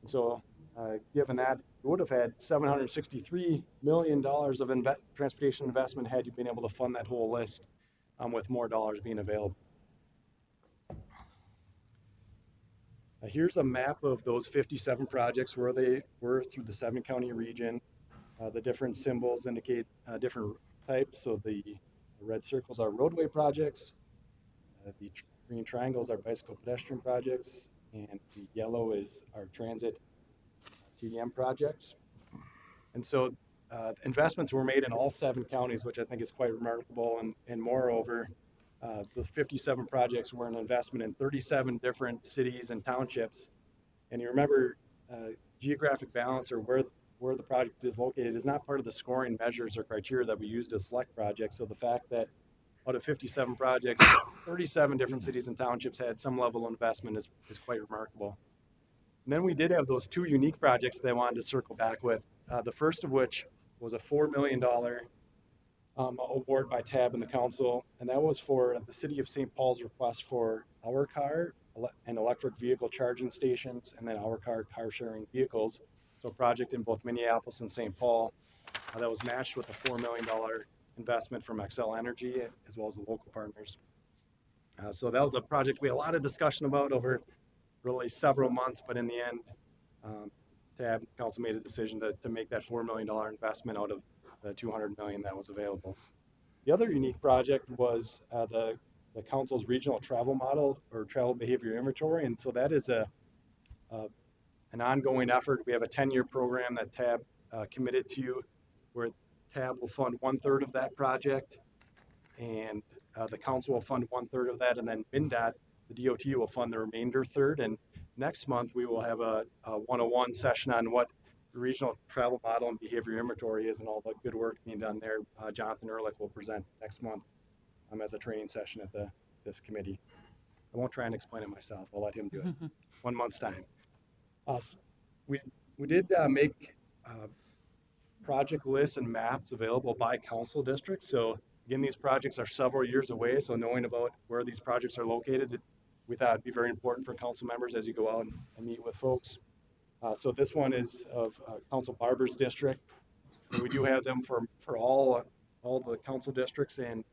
And so given that, we would have had $763 million of transportation investment had you been able to fund that whole list with more dollars being available. Here's a map of those 57 projects where they were through the 7-county region. The different symbols indicate different types. So the red circles are roadway projects. The green triangles are bicycle pedestrian projects. And the yellow is our transit TDM projects. And so investments were made in all 7 counties, which I think is quite remarkable. And moreover, the 57 projects were an investment in 37 different cities and townships. And you remember, geographic balance, or where the project is located, is not part of the scoring measures or criteria that we use to select projects. So the fact that out of 57 projects, 37 different cities and townships had some level of investment is quite remarkable. And then we did have those 2 unique projects that I wanted to circle back with. The first of which was a $4 million award by TAB and the council, and that was for the city of St. Paul's request for our car and electric vehicle charging stations, and then our car sharing vehicles. So a project in both Minneapolis and St. Paul that was matched with a $4 million investment from Xcel Energy as well as the local partners. So that was a project we had a lot of discussion about over really several months, but in the end, TAB council made a decision to make that $4 million investment out of the $200 million that was available. The other unique project was the council's regional travel model or travel behavior inventory, and so that is an ongoing effort. We have a 10-year program that TAB committed to, where TAB will fund 1/3 of that project, and the council will fund 1/3 of that, and then MnDOT, the DOT, will fund the remainder third. And next month we will have a 101 session on what the regional travel model and behavior inventory is and all the good work being done there. Jonathan Ehrlich will present next month as a training session at this committee. I won't try and explain it myself. I'll let him do it. 1 month's time. We did make project lists and maps available by council districts. So again, these projects are several years away. So knowing about where these projects are located, we thought it'd be very important for council members as you go out and meet with folks. So this one is of Council Barber's district. And we do have them for all the council districts, and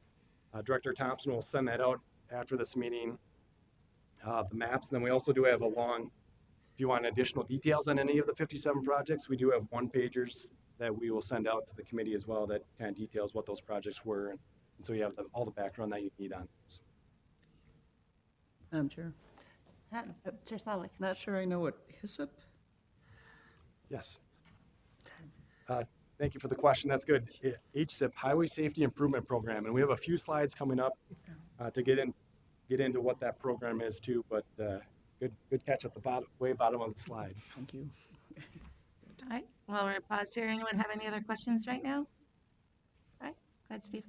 Director Thompson will send that out after this meeting, the maps. And then we also do have if you want additional details on any of the 57 projects, we do have 1-pagers that we will send out to the committee as well that kind of details what those projects were. And so you have all the background that you need on this. Madam Chair, Chair Slawick. not sure I know what HISP. Yes. Thank you for the question. That's good. HSIP, Highway Safety Improvement Program, and we have a few slides coming up to get into what that program is too. But good catch at the bottom of the slide. Thank you. All right. Well, we're paused here. Anyone have any other questions right now? All right. Go ahead, Steve.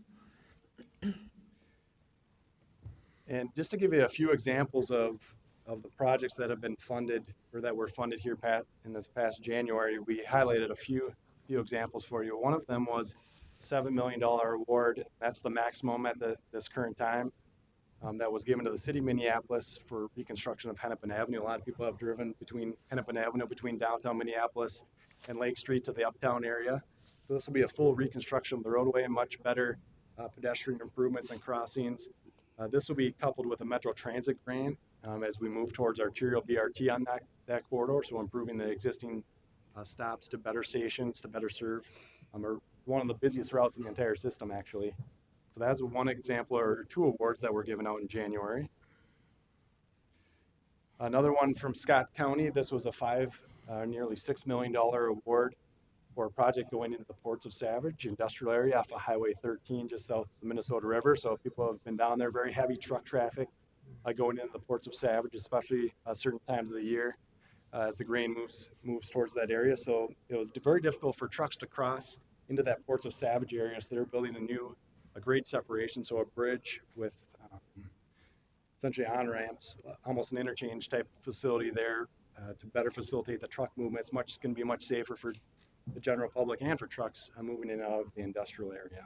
And just to give you a few examples of the projects that have been funded or that were funded here in this past January, we highlighted a few examples for you. One of them was a $7 million award. That's the maximum at this current time. That was given to the city of Minneapolis for reconstruction of Hennepin Avenue. A lot of people have driven between Hennepin Avenue, between downtown Minneapolis and Lake Street to the uptown area. So this will be a full reconstruction of the roadway and much better pedestrian improvements and crossings. This will be coupled with a Metro Transit grant as we move towards arterial BRT on that corridor. So improving the existing stops to better stations to better serve one of the busiest routes in the entire system, actually. So that's one example or two awards that were given out in January. Another one from Scott County. This was a nearly $6 million award for a project going into the Ports of Savage industrial area off of Highway 13 just south of the Minnesota River. So if people have been down there, very heavy truck traffic going into the Ports of Savage, especially certain times of the year as the grain moves towards that area. So it was very difficult for trucks to cross into that Ports of Savage area. So they're building a grade separation, so a bridge with essentially on-ramps, almost an interchange type facility there to better facilitate the truck movement. It's going to be much safer for the general public and for trucks moving in and out of the industrial area.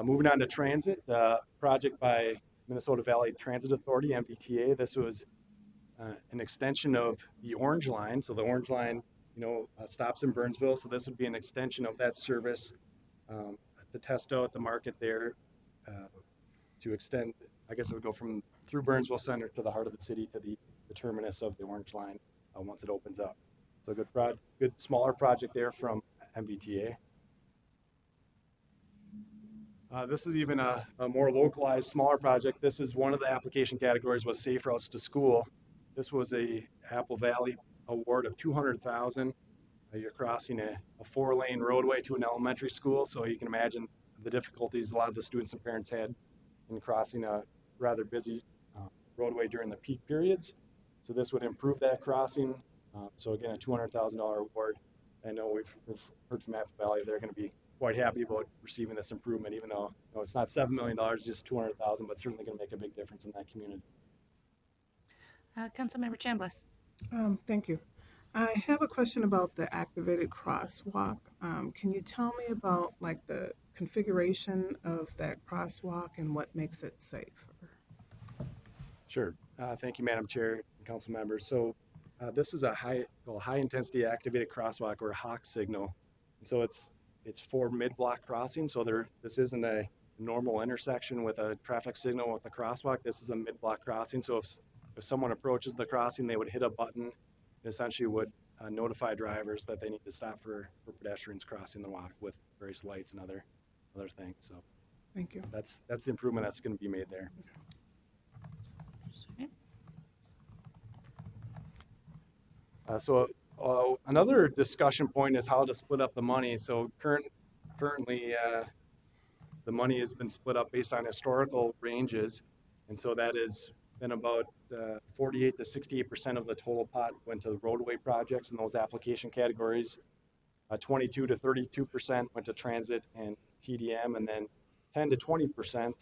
Moving on to transit, project by Minnesota Valley Transit Authority, MVTA. This was an extension of the Orange Line. So the Orange Line, stops in Burnsville. So this would be an extension of that service to test out the market there to extend. I guess it would go through Burnsville Center to the heart of the city to the terminus of the Orange Line once it opens up. So good smaller project there from MVTA. This is even a more localized, smaller project. This is one of the application categories was Safe Routes to School. This was a Apple Valley award of $200,000. You're crossing a 4-lane roadway to an elementary school, so you can imagine the difficulties a lot of the students and parents had in crossing a rather busy roadway during the peak periods. So this would improve that crossing. So again, a $200,000 award. I know we've heard from Apple Valley they're going to be quite happy about receiving this improvement, even though it's not $7 million, just $200,000, but certainly going to make a big difference in that community. Councilmember Chambliss. Thank you. I have a question about the activated crosswalk. Can you tell me about the configuration of that crosswalk and what makes it safe? Sure. Thank you, Madam Chair and council members. So this is a high intensity activated crosswalk or a HOC signal. So it's for mid-block crossing. So this isn't a normal intersection with a traffic signal with a crosswalk. This is a mid-block crossing. So if someone approaches the crossing, they would hit a button and essentially would notify drivers that they need to stop for pedestrians crossing the walk with various lights and other things. So thank you. That's the improvement that's going to be made there. So another discussion point is how to split up the money. So currently the money has been split up based on historical ranges, and so that has been about 48 to 68% of the total pot went to the roadway projects in those application categories. 22 to 32% went to transit and TDM, and then 10 to 20%,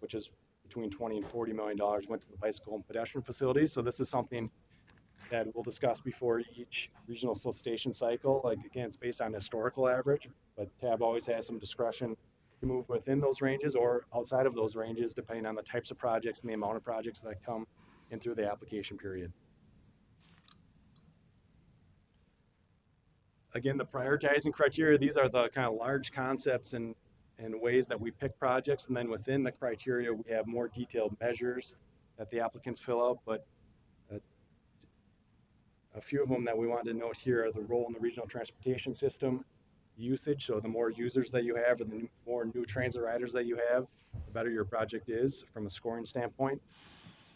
which is between 20 and $40 million, went to the bicycle and pedestrian facilities. So this is something that we'll discuss before each regional solicitation cycle. Again, it's based on historical average, but TAB always has some discretion to move within those ranges or outside of those ranges, depending on the types of projects and the amount of projects that come in through the application period. Again, the prioritizing criteria, these are the kind of large concepts and ways that we pick projects. And then within the criteria, we have more detailed measures that the applicants fill out, but a few of them that we wanted to note here are the role in the regional transportation system, usage, so the more users that you have and the more new transit riders that you have, the better your project is from a scoring standpoint.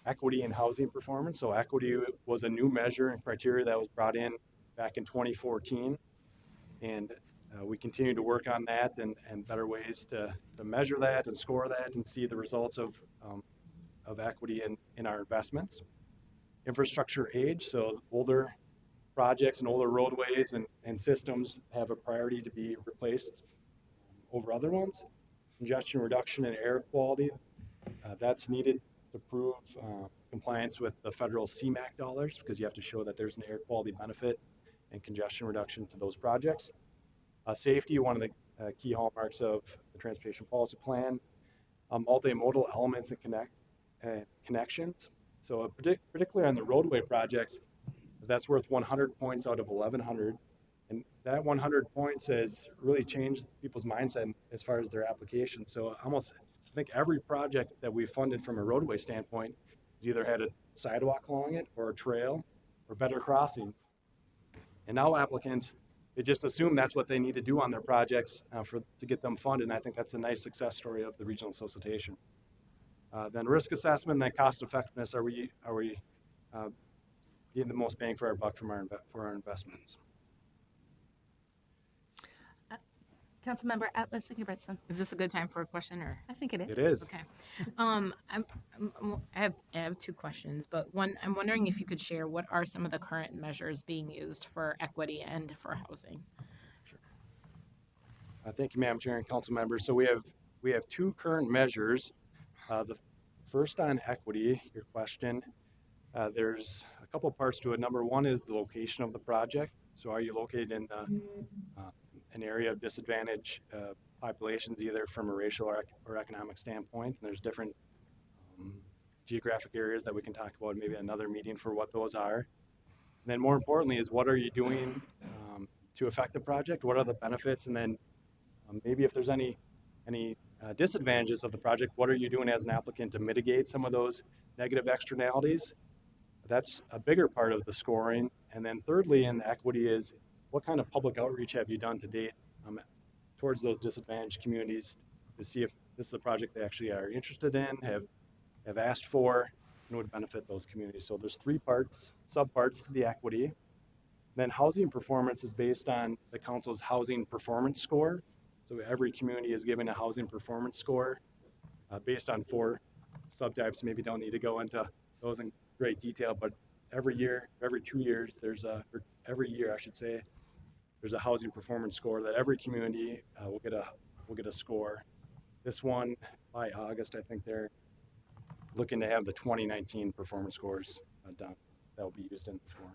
Equity and housing performance. So equity was a new measure and criteria that was brought in back in 2014. And we continue to work on that and better ways to measure that and score that and see the results of equity in our investments. Infrastructure age, so older projects and older roadways and systems have a priority to be replaced over other ones. Congestion reduction and air quality, that's needed to prove compliance with the federal CMAQ dollars because you have to show that there's an air quality benefit and congestion reduction to those projects. Safety, one of the key hallmarks of the Transportation Policy Plan. Multimodal elements and connections. So particularly on the roadway projects, that's worth 100 points out of 1,100. And that 100 points has really changed people's mindset as far as their application. So almost, I think every project that we funded from a roadway standpoint has either had a sidewalk along it or a trail or better crossings. And now applicants, they just assume that's what they need to do on their projects to get them funded. And I think that's a nice success story of the regional solicitation. Then risk assessment, then cost effectiveness. Are we getting the most bang for our buck for our investments? Councilmember Atlas Ingebrigtsen. Is this a good time for a question, or? I think it is. It is. Okay. I have two questions, but one, I'm wondering if you could share what are some of the current measures being used for equity and for housing? Sure. Thank you, Madam Chair and council members. So we have two current measures. The first on equity, your question, there's a couple parts to it. Number one is the location of the project. So are you located in an area of disadvantaged populations, either from a racial or economic standpoint? And there's different geographic areas that we can talk about, maybe another meeting for what those are. And then more importantly is what are you doing to affect the project? What are the benefits? And then maybe if there's any disadvantages of the project, what are you doing as an applicant to mitigate some of those negative externalities? That's a bigger part of the scoring. And then thirdly, in the equity is what kind of public outreach have you done to date towards those disadvantaged communities to see if this is a project they actually are interested in, have asked for, and would benefit those communities. So there's three subparts to the equity. Then housing performance is based on the council's housing performance score. So every community is given a housing performance score based on 4 subtypes. Maybe don't need to go into those in great detail, but every 2 years, every year I should say, there's a housing performance score that every community will get a score. This one, by August, I think they're looking to have the 2019 performance scores done. That will be used in the score.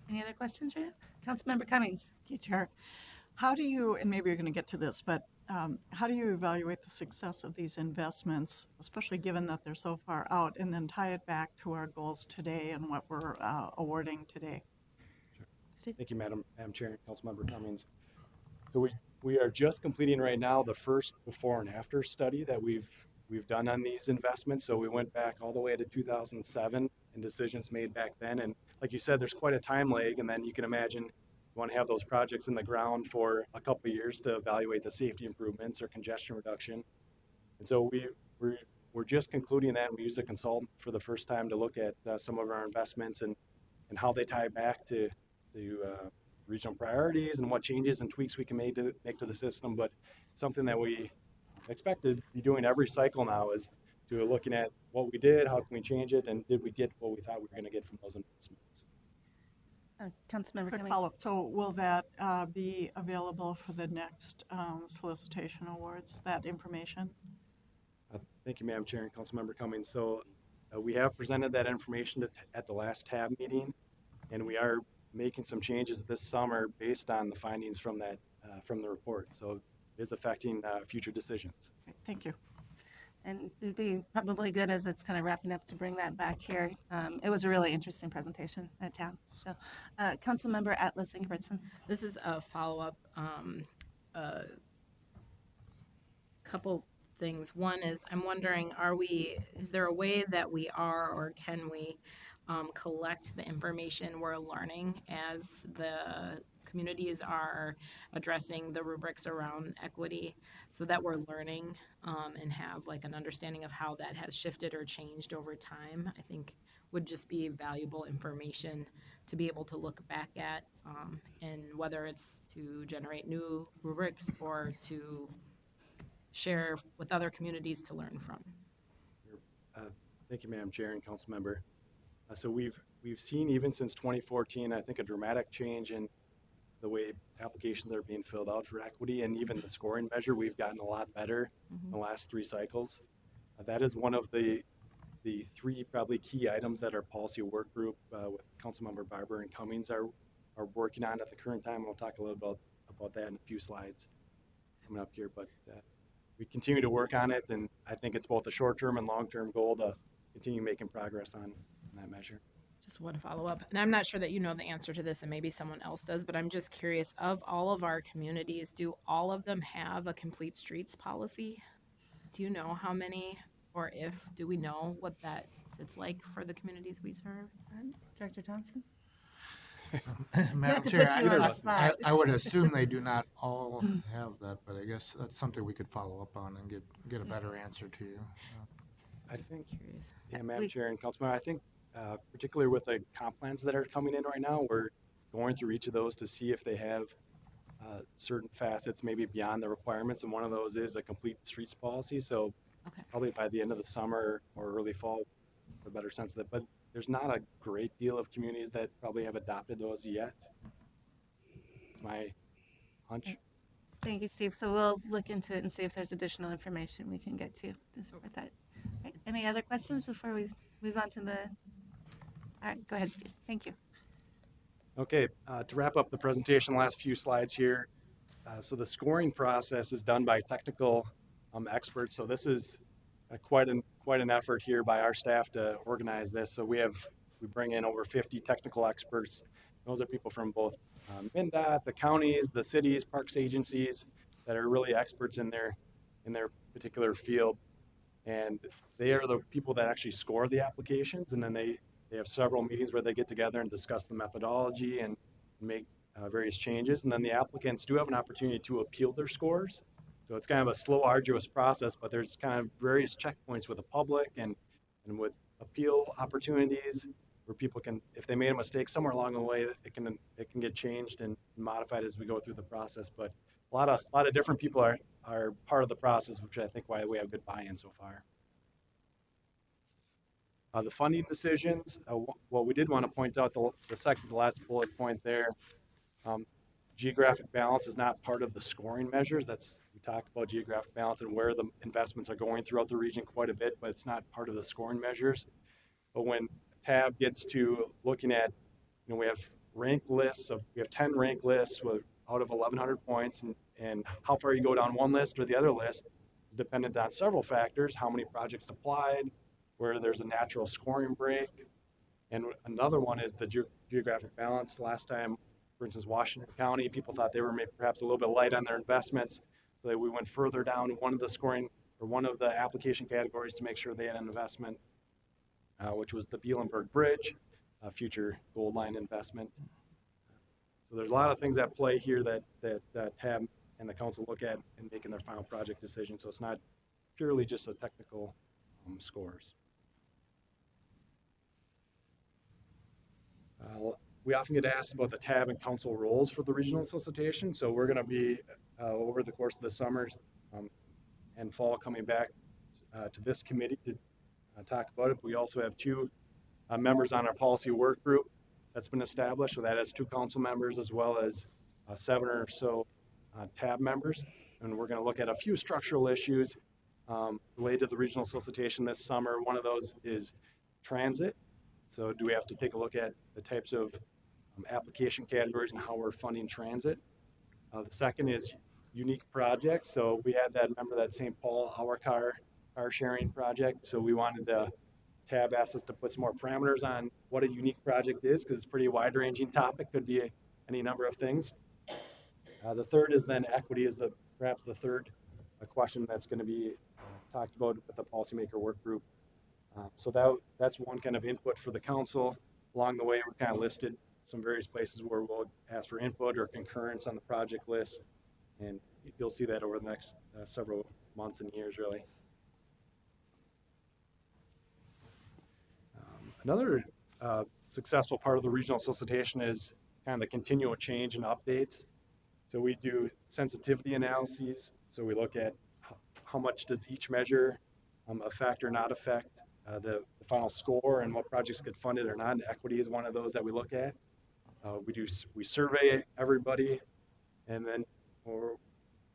Any other questions, Rhea? Councilmember Cummings. Okay, Chair. How do you, and maybe you're going to get to this, but how do you evaluate the success of these investments, especially given that they're so far out, and then tie it back to our goals today and what we're awarding today? Sure. Thank you, Madam Chair and Councilmember Cummings. So we are just completing right now the first before and after study that we've done on these investments. So we went back all the way to 2007 and decisions made back then. And like you said, there's quite a time lag, and then you can imagine you want to have those projects in the ground for a couple of years to evaluate the safety improvements or congestion reduction. And so we're just concluding that. We use a consultant for the first time to look at some of our investments and how they tie back to regional priorities and what changes and tweaks we can make to the system. But something that we expect to be doing every cycle now is to looking at what we did, how can we change it, and did we get what we thought we were going to get from those investments. Councilmember Cummings. Follow-up. So will that be available for the next solicitation awards, that information? Thank you, Madam Chair and Councilmember Cummings. So we have presented that information at the last TAB meeting, and we are making some changes this summer based on the findings from that from the report. So it is affecting future decisions. Okay, thank you. And it'd be probably good as it's kind of wrapping up to bring that back here. It was a really interesting presentation at town. So, Councilmember Atlas Ingebrigtsen. This is a follow-up. Couple things. One is I'm wondering, is there a way that we are or can we collect the information we're learning as the communities are addressing the rubrics around equity so that we're learning and have like an understanding of how that has shifted or changed over time, I think would just be valuable information to be able to look back at, and whether it's to generate new rubrics or to share with other communities to learn from. Thank you, Madam Chair and Council Member. So we've seen even since 2014, I think a dramatic change in the way applications are being filled out for equity, and even the scoring measure, we've gotten a lot better in the last 3 cycles. That is one of the 3 probably key items that our policy work group with Councilmember Barber and Cummings are working on at the current time. We'll talk a little about that in a few slides coming up here, but we continue to work on it, and I think it's both a short-term and long-term goal to continue making progress on that measure. Just one follow-up, and I'm not sure that you know the answer to this, and maybe someone else does, but I'm just curious, of all of our communities, do all of them have a complete streets policy? Do you know how many, or do we know what that sits like for the communities we serve? Director Johnson? Madam to Chair, put you on the spot. I would assume they do not all have that, but I guess that's something we could follow up on and get a better answer to you. I think, Curious. yeah, Madam Chair and Councilmember, I think particularly with the comp plans that are coming in right now, we're going through each of those to see if they have certain facets maybe beyond the requirements, and one of those is a complete streets policy. So probably by the end of the summer or early fall, a better sense of that. But there's not a great deal of communities that probably have adopted those yet. It's my hunch. Thank you, Steve. So we'll look into it and see if there's additional information we can get to support that. Right. Any other questions before we move on to the? All right, go ahead, Steve. Thank you. Okay, to wrap up the presentation, last few slides here. So the scoring process is done by technical experts. So this is quite an effort here by our staff to organize this. So we bring in over 50 technical experts. Those are people from both MnDOT, the counties, the cities, parks agencies that are really experts in their particular field. And they are the people that actually score the applications, and then they have several meetings where they get together and discuss the methodology and make various changes. And then the applicants do have an opportunity to appeal their scores. So it's kind of a slow, arduous process, but there's kind of various checkpoints with the public and with appeal opportunities where people can, if they made a mistake somewhere along the way, it can get changed and modified as we go through the process. But a lot of different people are part of the process, which I think why we have good buy-in so far. The funding decisions, what we did want to point out, the second to last bullet point there, geographic balance is not part of the scoring measures. We talked about geographic balance and where the investments are going throughout the region quite a bit, but it's not part of the scoring measures. But when TAB gets to looking at, we have ranked lists, we have 10 ranked lists out of 1,100 points, and how far you go down one list or the other list is dependent on several factors: how many projects applied, where there's a natural scoring break. And another one is the geographic balance. Last time, for instance, Washington County, people thought they were maybe perhaps a little bit light on their investments, so that we went further down one of the scoring or one of the application categories to make sure they had an investment, which was the Bielenberg Bridge, a future gold line investment. So there's a lot of things at play here that TAB and the council look at in making their final project decision. So it's not purely just a technical scores. We often get asked about the TAB and council roles for the regional solicitation. So we're going to be, over the course of the summer and fall, coming back to this committee to talk about it. We also have 2 members on our policy work group that's been established. So that has 2 council members as well as 7 or so TAB members. And we're going to look at a few structural issues related to the regional solicitation this summer. One of those is transit. So do we have to take a look at the types of application categories and how we're funding transit? The second is unique projects. So we had that St. Paul Our Car sharing project. So we wanted TAB asked us to put some more parameters on what a unique project is, because it's a pretty wide-ranging topic, could be any number of things. The third is then equity is perhaps the third question that's going to be talked about with the policymaker work group. So that's one kind of input for the council. Along the way, we're kind of listed some various places where we'll ask for input or concurrence on the project list. And you'll see that over the next several months and years, really. Another successful part of the regional solicitation is kind of the continual change and updates. So we do sensitivity analyses. So we look at how much does each measure affect or not affect the final score and what projects get funded or not. And equity is one of those that we look at. We survey everybody, and then we'll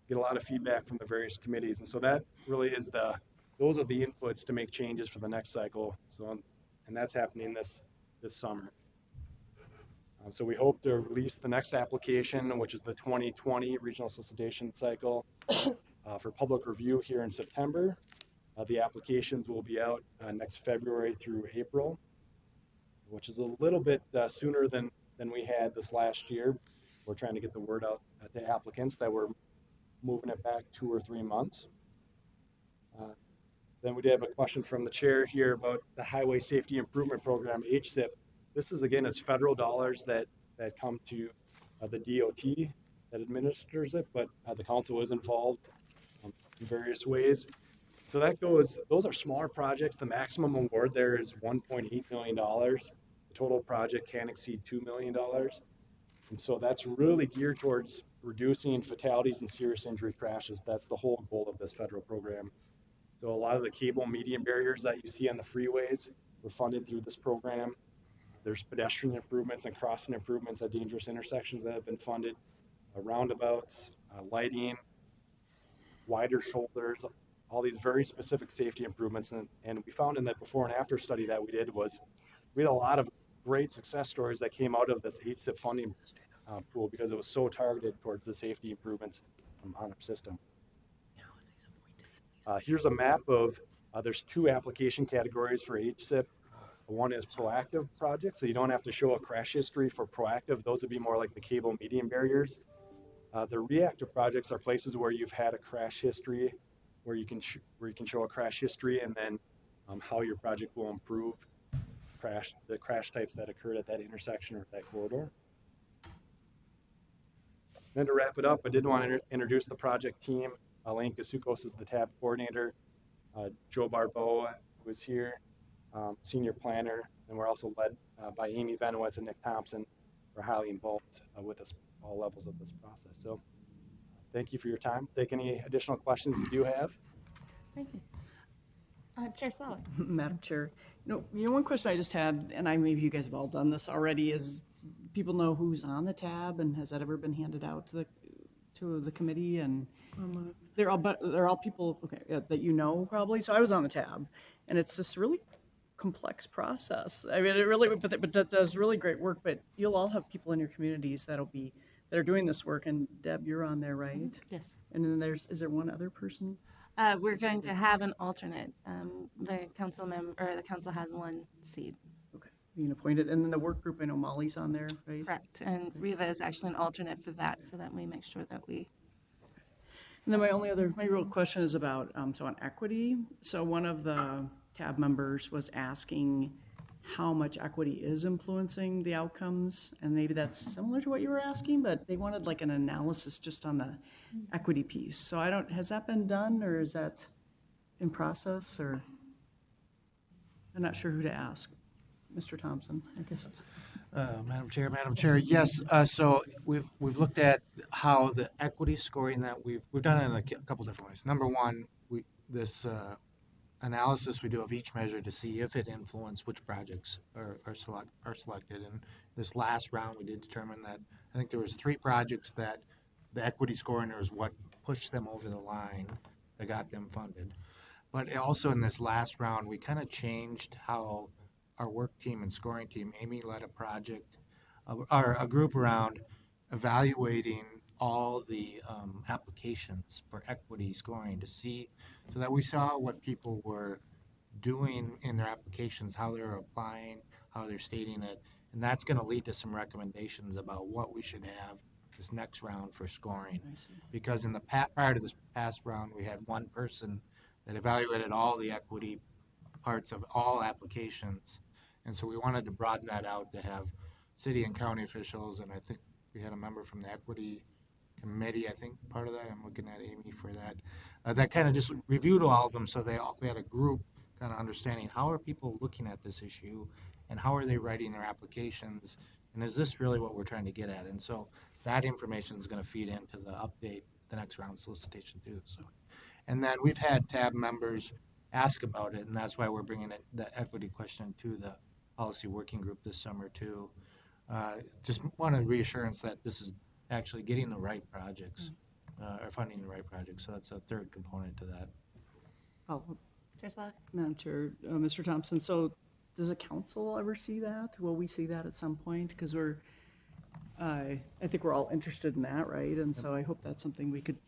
get a lot of feedback from the various committees. And so that really is those are the inputs to make changes for the next cycle. So, and that's happening this summer. So we hope to release the next application, which is the 2020 regional solicitation cycle, for public review here in September. The applications will be out next February through April, which is a little bit sooner than we had this last year. We're trying to get the word out to applicants that we're moving it back 2 or 3 months. Then we did have a question from the chair here about the Highway Safety Improvement Program, HSIP. This is, again, is federal dollars that come to the DOT that administers it, but the council is involved in various ways. So that goes, those are smaller projects. The maximum award there is $1.8 million. The total project can exceed $2 million. And so that's really geared towards reducing fatalities and serious injury crashes. That's the whole goal of this federal program. So a lot of the cable median barriers that you see on the freeways were funded through this program. There's pedestrian improvements and crossing improvements at dangerous intersections that have been funded, roundabouts, lighting, wider shoulders, all these very specific safety improvements. And we found in that before and after study that we did was we had a lot of great success stories that came out of this HSIP funding pool because it was so targeted towards the safety improvements on our system. Here's a map of, there's 2 application categories for HSIP. One is proactive projects, so you don't have to show a crash history for proactive. Those would be more like the cable median barriers. The reactive projects are places where you've had a crash history, where you can show a crash history and then how your project will improve the crash types that occurred at that intersection or that corridor. Then to wrap it up, I did want to introduce the project team. Elaine Kasukos is the tab coordinator. Joe Barbeau was here, senior planner, and we're also led by Amy Benowitz and Nick Thompson. We're highly involved with us all levels of this process. So thank you for your time. Take any additional questions you do have. Thank you. Chair Slowick. Madam Chair, one question I just had, and maybe you guys have all done this already, is people know who's on the tab, and has that ever been handed out to the committee? And they're all people that you know probably. So I was on the tab, and it's this really complex process. I mean, it really, but that does really great work. But you'll all have people in your communities that are doing this work. And Deb, you're on there, right? Yes. And then is there one other person? We're going to have an alternate. The council has 1 seat. Okay, being appointed, and then the work group. I know Molly's on there, right? Correct, and Riva is actually an alternate for that, so that we make sure that we. And then my real question is about so on equity. So one of the tab members was asking how much equity is influencing the outcomes, and maybe that's similar to what you were asking, but they wanted like an analysis just on the equity piece. So has that been done, or is that in process, or I'm not sure who to ask. Mr. Thompson, I guess. Madam Chair, yes. So we've looked at how the equity scoring that we've done it in a couple different ways. Number one, this analysis we do of each measure to see if it influenced which projects are selected. And this last round, we did determine that I think there was 3 projects that the equity scoring is what pushed them over the line that got them funded. But also in this last round, we kind of changed how our work team and scoring team, Amy led a project, or a group around evaluating all the applications for equity scoring to see, so that we saw what people were doing in their applications, how they're applying, how they're stating it, and that's going to lead to some recommendations about what we should have this next round for scoring. Because in the prior to this past round, we had 1 person that evaluated all the equity parts of all applications, and so we wanted to broaden that out to have city and county officials, and I think we had a member from the equity committee, I think part of that, I'm looking at Amy for that, that kind of just reviewed all of them, so we had a group kind of understanding how are people looking at this issue and how are they writing their applications, and is this really what we're trying to get at? And so that information is going to feed into the update, the next round solicitation too. So, and then we've had TAB members ask about it, and that's why we're bringing the equity question to the policy working group this summer too. Just want a reassurance that this is actually getting the right projects, or funding the right projects. So that's a third component to that. Madam Chair, Mr. Thompson, so does the council ever see that? Will we see that at some point? Because I think we're all interested in that, right? And so I hope that's something we could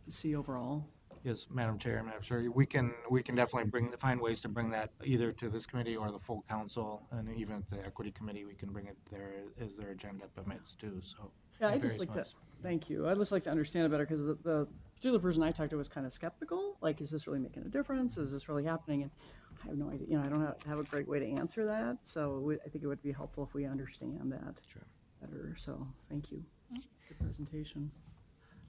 see overall. Yes, Madam Chair, I'm sorry. We can definitely find ways to bring that either to this committee or the full council, and even at the equity committee, we can bring it there as their agenda permits too. So yeah, I'd just like to, thank you. I'd just like to understand it better, because the particular person I talked to was kind of skeptical. Like, is this really making a difference? Is this really happening? And I have no idea. You know, I don't have a great way to answer that. So I think it would be helpful if we understand that better. So thank you for the presentation.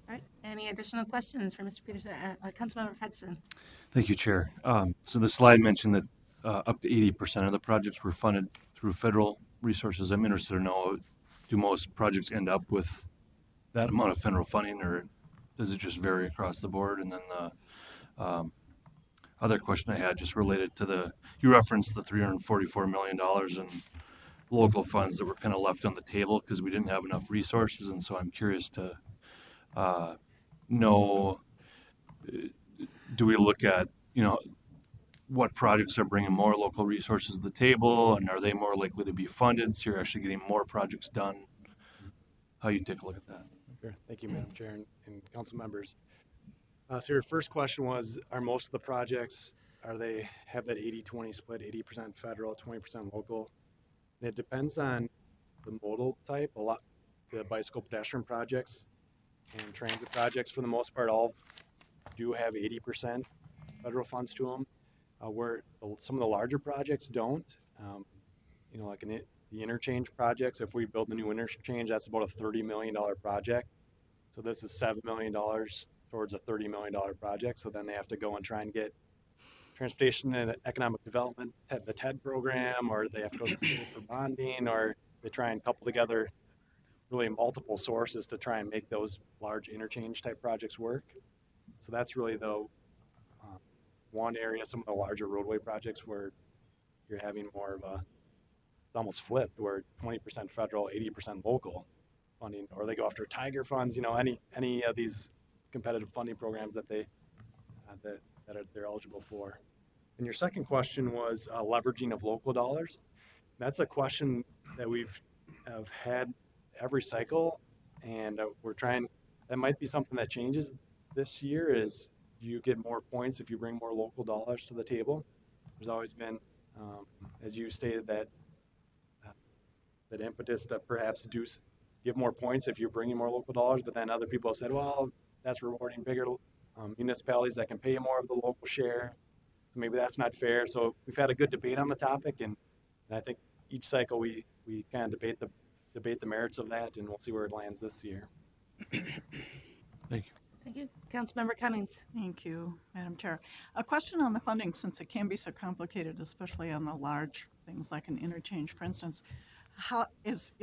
All right. Any additional questions for Mr. Peterson? Councilmember Fedson. Thank you, Chair. So the slide mentioned that up to 80% of the projects were funded through federal resources. I'm interested to know, do most projects end up with that amount of federal funding, or does it just vary across the board? And then the other question I had just related to you referenced the $344 million in local funds that were kind of left on the table because we didn't have enough resources. And so I'm curious to know, do we look at, what projects are bringing more local resources to the table, and are they more likely to be funded so you're actually getting more projects done? How you take a look at that? Sure. Thank you, Madam Chair and council members. So your first question was, are most of the projects, have that 80-20 split, 80% federal, 20% local? And it depends on the modal type. The bicycle pedestrian projects and transit projects, for the most part, all do have 80% federal funds to them, where some of the larger projects don't. Like the interchange projects, if we build the new interchange, that's about a $30 million project. So this is $7 million towards a $30 million project. So then they have to go and try and get transportation and economic development, the TED program, or they have to go to the state for bonding, or they try and couple together really multiple sources to try and make those large interchange type projects work. So that's really one area, some of the larger roadway projects where you're having more of it's almost flipped, where 20% federal, 80% local funding, or they go after Tiger funds, any of these competitive funding programs that they're eligible for. And your second question was leveraging of local dollars. That's a question that have had every cycle, and that might be something that changes this year. Is you get more points if you bring more local dollars to the table. There's always been, as you stated, that impetus to perhaps give more points if you're bringing more local dollars, but then other people have said, well, that's rewarding bigger municipalities that can pay more of the local share, so maybe that's not fair. So we've had a good debate on the topic, and I think each cycle we kind of debate the merits of that, and we'll see where it lands this year. Thank you. Thank you. Councilmember Cummings. Thank you, Madam Chair. A question on the funding, since it can be so complicated, especially on the large things like an interchange, for instance. How is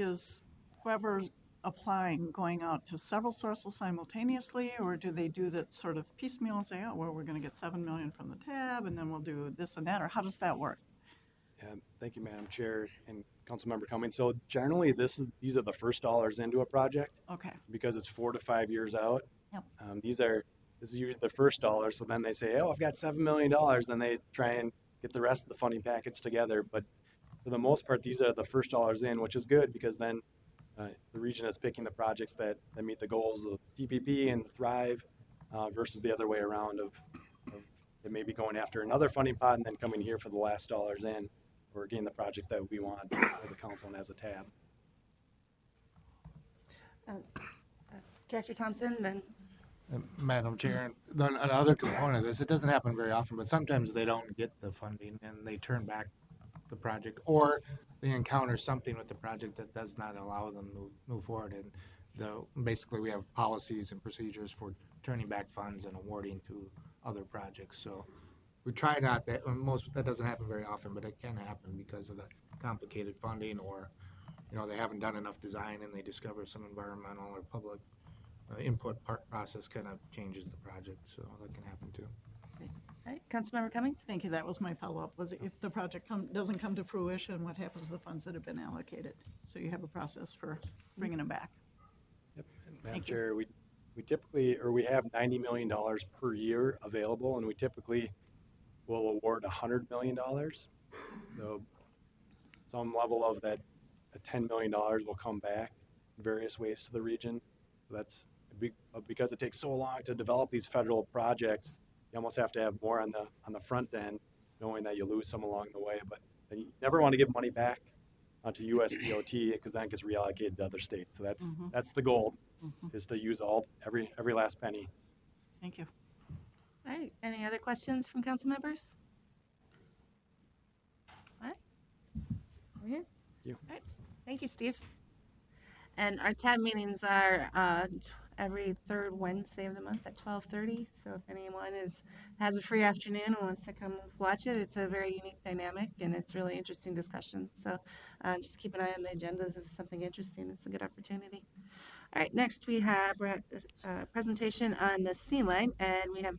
whoever's applying going out to several sources simultaneously, or do they do that sort of piecemeal and say, oh, well, we're going to get $7 million from the tab, and then we'll do this and that, or how does that work? Thank you, Madam Chair and Councilmember Cummings. So generally, these are the first dollars into a project. Okay. Because it's 4 to 5 years out. Yep. This is usually the first dollar. So then they say, oh, I've got $7 million. Then they try and get the rest of the funding package together. But for the most part, these are the first dollars in, which is good, because then the region is picking the projects that meet the goals of DPP and Thrive, versus the other way around of they may be going after another funding pot and then coming here for the last dollars in, or getting the project that we want as a council and as a tab. Director Thompson, then. Madam Chair, another component of this, it doesn't happen very often, but sometimes they don't get the funding and they turn back the project, or they encounter something with the project that does not allow them to move forward. And basically we have policies and procedures for turning back funds and awarding to other projects. So we try not that, that doesn't happen very often, but it can happen because of the complicated funding, or they haven't done enough design and they discover some environmental or public input process kind of changes the project. So that can happen too. All right, Councilmember Cummings? Thank you. That was my follow-up. Was if the project doesn't come to fruition, what happens to the funds that have been allocated? So you have a process for bringing them back. Yep. And Madam Thank you. Chair, we typically, or we have $90 million per year available, and we typically will award $100 million. So some level of that $10 million will come back in various ways to the region. So that's because it takes so long to develop these federal projects. You almost have to have more on the front end, knowing that you lose some along the way. But you never want to give money back to US DOT because then it gets reallocated to other states. So that's the goal, is to use every last penny. Thank you. All right, any other questions from council members? All right, we're here. Thank you. All right, thank you, Steve. And our tab meetings are every third Wednesday of the month at 12:30. So if anyone has a free afternoon and wants to come watch it, it's a very unique dynamic and it's really interesting discussion. So just keep an eye on the agendas if something interesting. It's a good opportunity. All right, next we have a presentation on the Sea Line, and we have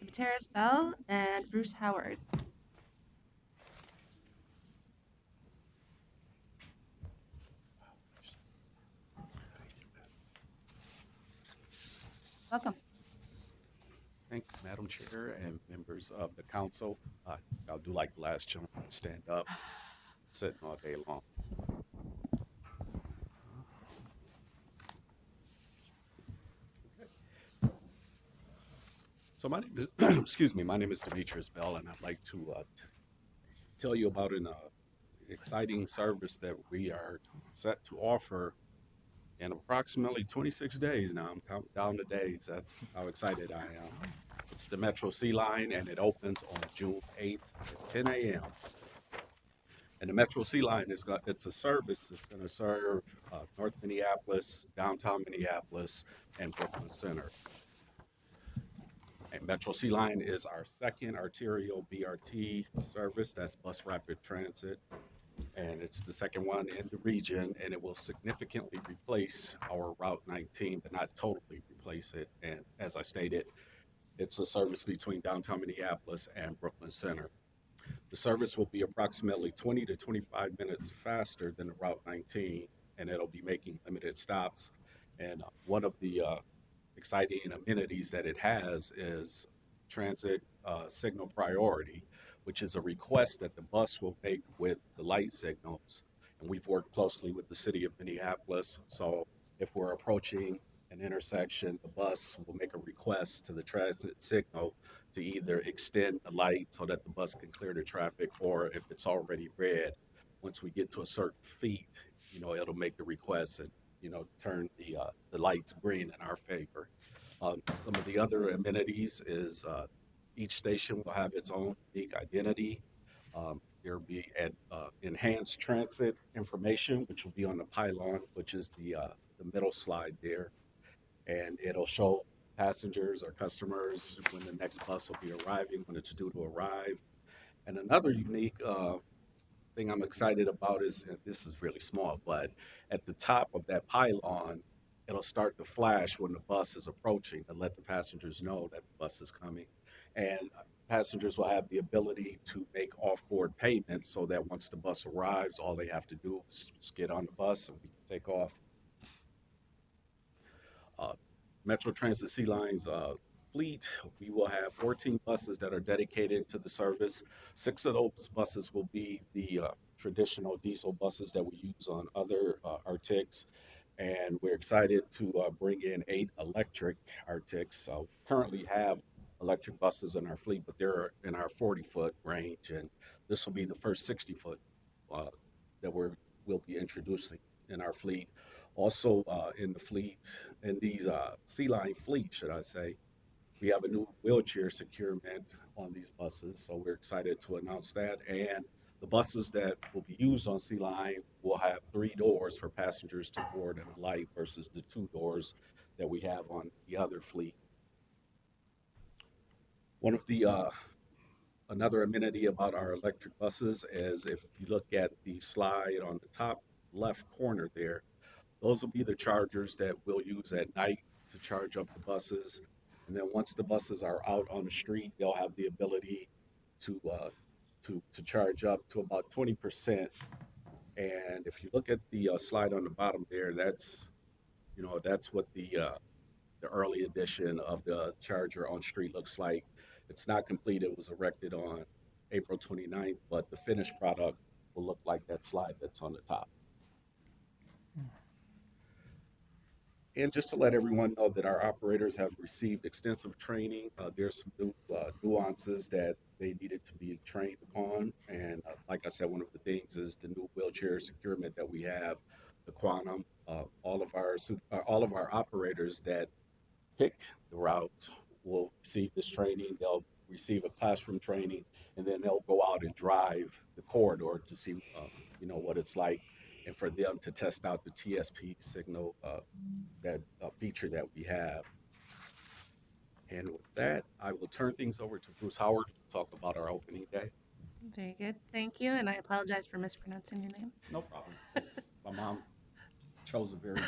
Gutierrez Bell and Bruce Howard. Welcome. Thank you, Madam Chair and members of the council. I'll do like the last gentleman, stand up, sitting all day long. So my name is, excuse me, my name is Demetrius Bell, and I'd like to tell you about an exciting service that we are set to offer in approximately 26 days now. I'm counting down the days. That's how excited I am. It's the Metro Sea Line, and it opens on June 8th at 10 a.m. And the Metro Sea Line it's a service that's going to serve North Minneapolis, downtown Minneapolis, and Brooklyn Center. And Metro Sea Line is our second arterial BRT service. That's Bus Rapid Transit. And it's the second one in the region, and it will significantly replace our Route 19, but not totally replace it. And as I stated, it's a service between downtown Minneapolis and Brooklyn Center. The service will be approximately 20 to 25 minutes faster than the Route 19, and it'll be making limited stops. And one of the exciting amenities that it has is transit signal priority, which is a request that the bus will make with the light signals. And we've worked closely with the city of Minneapolis. So if we're approaching an intersection, the bus will make a request to the transit signal to either extend the light so that the bus can clear the traffic, or if it's already red, once we get to a certain feet, it'll make the request and, turn the lights green in our favor. Some of the other amenities is each station will have its own unique identity. There'll be enhanced transit information, which will be on the pylon, which is the middle slide there. And it'll show passengers or customers when the next bus will be arriving, when it's due to arrive. And another unique thing I'm excited about is, and this is really small, but at the top of that pylon, it'll start to flash when the bus is approaching to let the passengers know that the bus is coming. And passengers will have the ability to make off-board payments so that once the bus arrives, all they have to do is just get on the bus and we can take off. Metro Transit Sea Line's fleet, we will have 14 buses that are dedicated to the service. 6 of those buses will be the traditional diesel buses that we use on other Arctics. And we're excited to bring in 8 electric Arctics. We currently have electric buses in our fleet, but they're in our 40-foot range. And this will be the first 60-foot that we'll be introducing in our fleet. Also in the fleet, in these Sea Line fleet, should I say, we have a new wheelchair securement on these buses. So we're excited to announce that. And The buses that will be used on Sea Line will have 3 doors for passengers to board and alight versus the 2 doors that we have on the other fleet. One of the another amenity about our electric buses is if you look at the slide on the top left corner there, those will be the chargers that we'll use at night to charge up the buses. And then once the buses are out on the street, they'll have the ability to charge up to about 20%. And if you look at the slide on the bottom there, that's what the early edition of the charger on street looks like. It's not complete. It was erected on April 29th, but the finished product will look like that slide that's on the top. And just to let everyone know that our operators have received extensive training. There's some new nuances that they needed to be trained upon. And like I said, one of the things is the new wheelchair securement that we have, the Quantum. All of our operators that pick the route will receive this training. They'll receive a classroom training, and then they'll go out and drive the corridor to see, what it's like, and for them to test out the TSP signal, that feature that we have. And with that, I will turn things over to Bruce Howard to talk about our opening day. Very good. Thank you. And I apologize for mispronouncing your name. No problem. My mom chose a very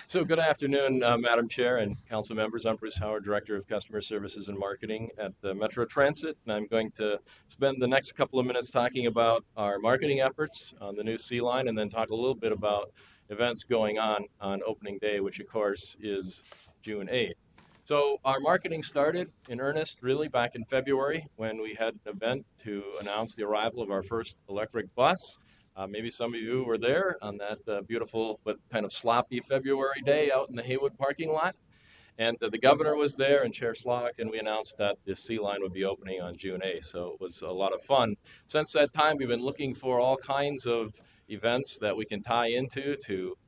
So good afternoon, Madam Chair and council members. I'm Bruce Howard, Director of Customer Services and Marketing at Metro Transit, and I'm going to spend the next couple of minutes talking about our marketing efforts on the new Sea Line, and then talk a little bit about events going on opening day, which of course is June 8th. So our marketing started in earnest really back in February when we had an event to announce the arrival of our first electric bus. Maybe some of you were there on that beautiful but kind of sloppy February day out in the Haywood parking lot. And the governor was there and Chair Slovic, and we announced that the Sea Line would be opening on June 8th. So it was a lot of fun. Since that time, we've been looking for all kinds of events that we can tie into to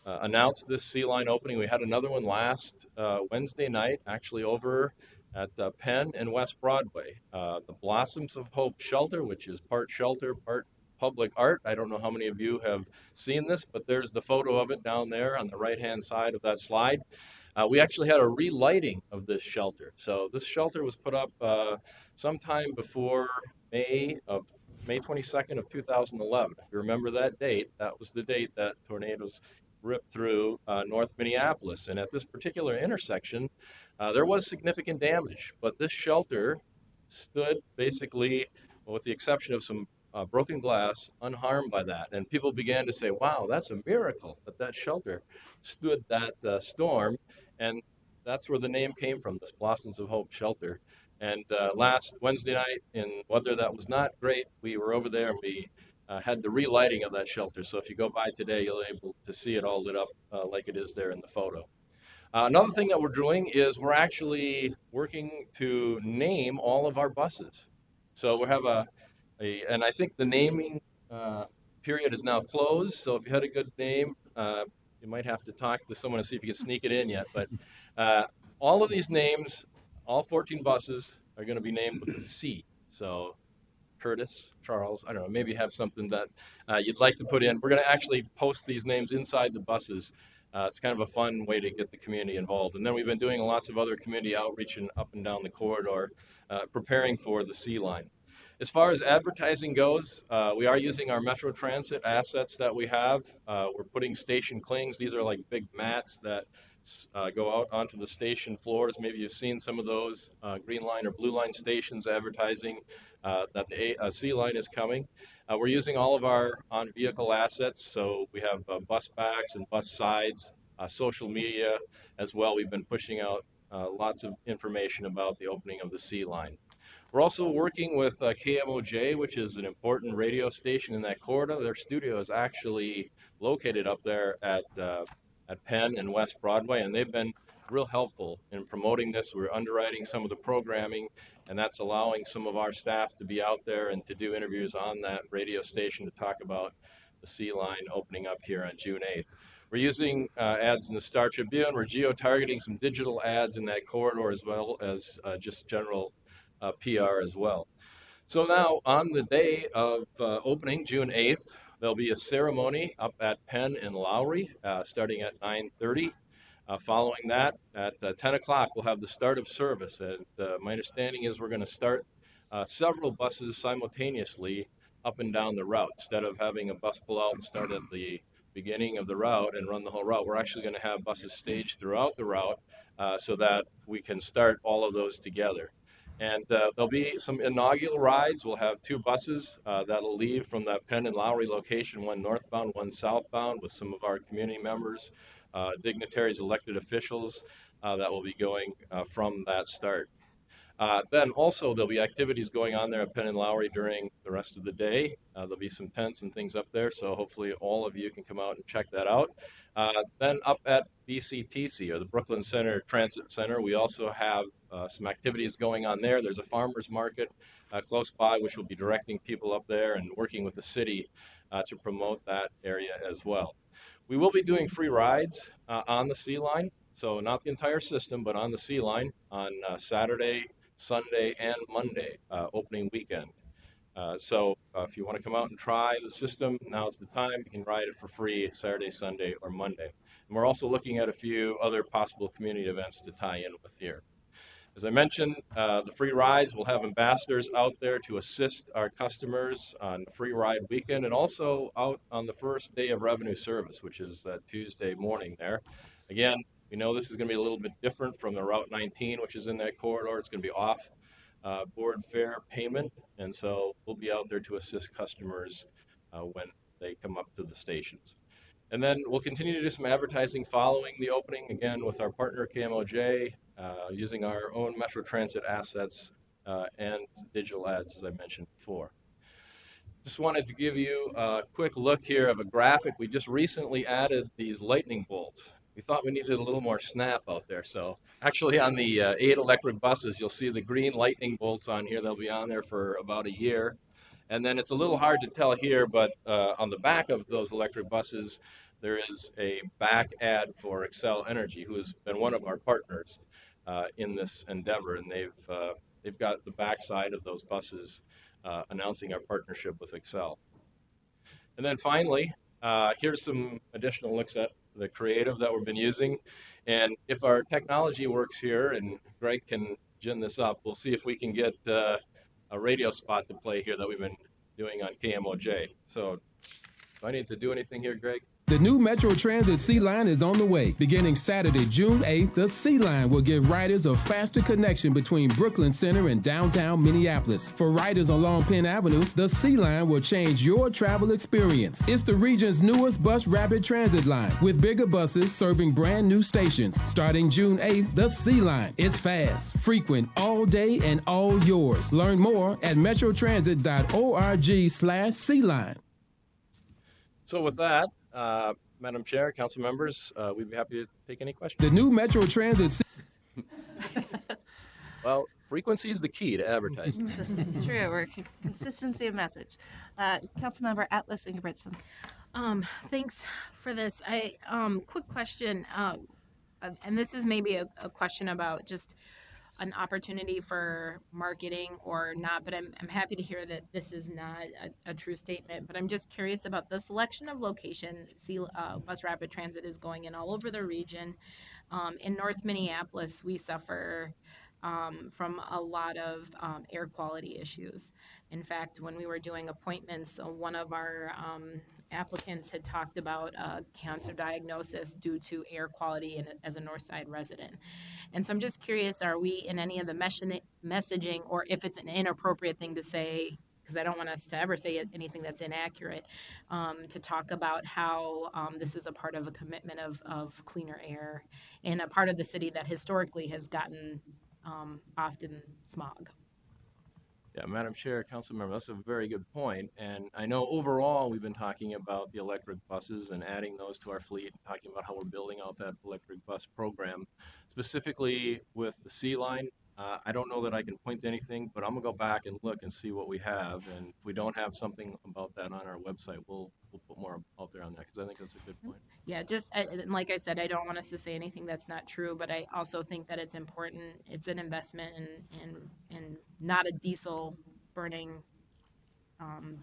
announce this Sea Line opening. We had another one last Wednesday night, actually over at Penn and West Broadway. The Blossoms of Hope Shelter, which is part shelter, part public art. I don't know how many of you have seen this, but there's the photo of it down there on the right-hand side of that slide. We actually had a relighting of this shelter. So this shelter was put up sometime before May 22nd of 2011. If you remember that date, that was the date that tornadoes ripped through North Minneapolis. And at this particular intersection, there was significant damage, but this shelter stood basically, well, with the exception of some broken glass, unharmed by that. And people began to say, wow, that's a miracle that that shelter stood that storm. And that's where the name came from, this Blossoms of Hope Shelter. And last Wednesday night, in weather that was not great, we were over there and we had the relighting of that shelter. So if you go by today, you'll be able to see it all lit up like it is there in the photo. Another thing that we're doing is we're actually working to name all of our buses. So we have and I think the naming period is now closed. So if you had a good name, you might have to talk to someone to see if you can sneak it in yet. But all of these names, all 14 buses are going to be named with a C. So Curtis, Charles, I don't know, maybe have something that you'd like to put in. We're going to actually post these names inside the buses. It's kind of a fun way to get the community involved. And then we've been doing lots of other community outreach and up and down the corridor, preparing for the Sea Line. As far as advertising goes, we are using our Metro Transit assets that we have. We're putting station clings. These are like big mats that go out onto the station floors. Maybe you've seen some of those green line or blue line stations advertising that the Sea Line is coming. We're using all of our on-vehicle assets. So we have bus backs and bus sides, social media as well. We've been pushing out lots of information about the opening of the Sea Line. We're also working with KMOJ, which is an important radio station in that corridor. Their studio is actually located up there at Penn and West Broadway, and they've been real helpful in promoting this. We're underwriting some of the programming, and that's allowing some of our staff to be out there and to do interviews on that radio station to talk about the Sea Line opening up here on June 8th. We're using ads in the Star Tribune. We're geo-targeting some digital ads in that corridor as well as just general PR as well. So now, on the day of opening, June 8th, there'll be a ceremony up at Penn and Lowry, starting at 9:30. Following that, at 10 o'clock, we'll have the start of service. And my understanding is we're going to start several buses simultaneously up and down the route. Instead of having a bus pull out and start at the beginning of the route and run the whole route, we're actually going to have buses staged throughout the route so that we can start all of those together. And there'll be some inaugural rides. We'll have two buses that'll leave from that Penn and Lowry location, one northbound, one southbound, with some of our community members, dignitaries, elected officials that will be going from that start. Then also there'll be activities going on there at Penn and Lowry during the rest of the day. There'll be some tents and things up there, so hopefully all of you can come out and check that out. Then up at BCTC, or the Brooklyn Center Transit Center, we also have some activities going on there. There's a farmer's market close by, which will be directing people up there and working with the city to promote that area as well. We will be doing free rides on the C line, so not the entire system, but on the C line on Saturday, Sunday, and Monday, opening weekend. So if you want to come out and try the system, now's the time. You can ride it for free Saturday, Sunday, or Monday. And we're also looking at a few other possible community events to tie in with here. As I mentioned, the free rides, we'll have ambassadors out there to assist our customers on the free ride weekend, and also out on the first day of revenue service, which is Tuesday morning there. Again, we know this is going to be a little bit different from the Route 19, which is in that corridor. It's going to be off board fare payment, and so we'll be out there to assist customers when they come up to the stations. And then we'll continue to do some advertising following the opening, again with our partner KMOJ, using our own Metro Transit assets and digital ads, as I mentioned before. Just wanted to give you a quick look here of a graphic. We just recently added these lightning bolts. We thought we needed a little more snap out there. So actually on the 8 electric buses, you'll see the green lightning bolts on here. They'll be on there for about a year. And then it's a little hard to tell here, but on the back of those electric buses, there is a back ad for Xcel Energy, who has been one of our partners in this endeavor. And they've got the backside of those buses announcing our partnership with Xcel. And then finally, here's some additional looks at the creative that we've been using. And if our technology works here, and Greg can gin this up, we'll see if we can get a radio spot to play here that we've been doing on KMOJ. So do I need to do anything here, Greg? The new Metro Transit C Line is on the way. Beginning Saturday, June 8th, the C Line will give riders a faster connection between Brooklyn Center and downtown Minneapolis. For riders along Penn Avenue, the C Line will change your travel experience. It's the region's newest bus rapid transit line with bigger buses serving brand new stations. Starting June 8th, the C Line. It's fast, frequent, all day, and all yours. Learn more at metrotransit.org/C Line. So with that, Madam Chair, council members, we'd be happy to take any questions. The new Metro Transit. Well, frequency is the key to advertising. This is true. We're consistency of message. Councilmember Atlas Ingebrigtsen. Thanks for this. Quick question, and this is maybe a question about just an opportunity for marketing or not, but I'm happy to hear that this is not a true statement, but I'm just curious about the selection of location. Bus Rapid Transit is going in all over the region. In North Minneapolis, we suffer from a lot of air quality issues. In fact, when we were doing appointments, one of our applicants had talked about a cancer diagnosis due to air quality as a North Side resident. And so I'm just curious, are we in any of the messaging, or if it's an inappropriate thing to say, because I don't want us to ever say anything that's inaccurate, to talk about how this is a part of a commitment of cleaner air in a part of the city that historically has gotten often smog. Yeah, Madam Chair, council member, that's a very good point. And I know overall we've been talking about the electric buses and adding those to our fleet, and talking about how we're building out that electric bus program. Specifically with the C line, I don't know that I can point to anything, but I'm gonna go back and look and see what we have. And if we don't have something about that on our website, we'll put more out there on that, because I think that's a good point. Yeah, just like I said, I don't want us to say anything that's not true, but I also think that it's important. It's an investment and not a diesel burning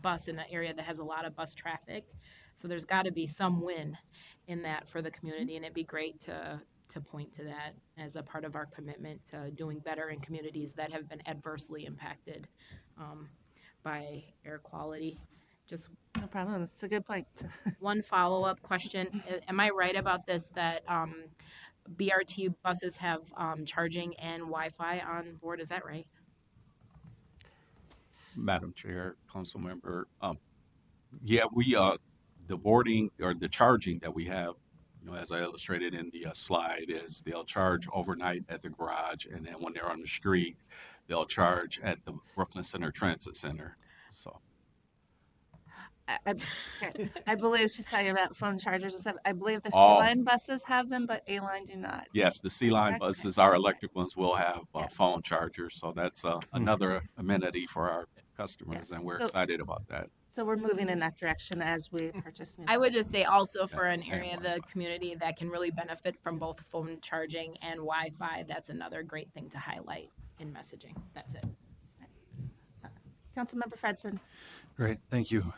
bus in an area that has a lot of bus traffic. So there's got to be some win in that for the community, and it'd be great to point to that as a part of our commitment to doing better in communities that have been adversely impacted by air quality. Just no problem. It's a good point. one follow-up question. Am I right about this, that BRT buses have charging and Wi-Fi on board? Is that right? Madam Chair, Council Member, yeah, we the boarding or the charging that we have, as I illustrated in the slide, is they'll charge overnight at the garage, and then when they're on the street, they'll charge at the Brooklyn Center Transit Center. So. I believe she's talking about phone chargers and stuff. I believe the Oh. C-Line buses have them, but A-Line do not. Yes, the C-Line buses, our electric ones, will have phone chargers, so that's another amenity for our customers, and we're excited about that. So we're moving in that direction as we purchase new. I would just say also for an area of the community that can really benefit from both phone charging and Wi-Fi, that's another great thing to highlight in messaging. That's it. Councilmember Fredson. Great, thank you.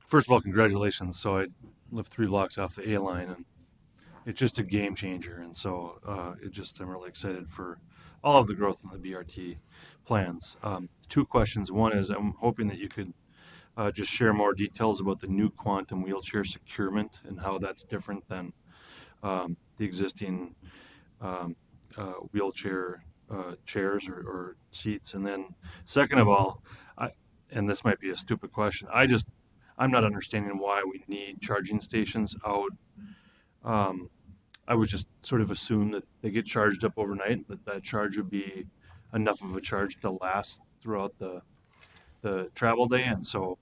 First of all, congratulations. So I live 3 blocks off the A line, and it's just a game changer. And so I'm really excited for all of the growth in the BRT plans. 2 questions. One is I'm hoping that you could just share more details about the new quantum wheelchair securement and how that's different than the existing wheelchair chairs or seats. And then second of all, and this might be a stupid question, I'm not understanding why we need charging stations out. I would just sort of assume that they get charged up overnight, that charge would be enough of a charge to last throughout the travel day. And so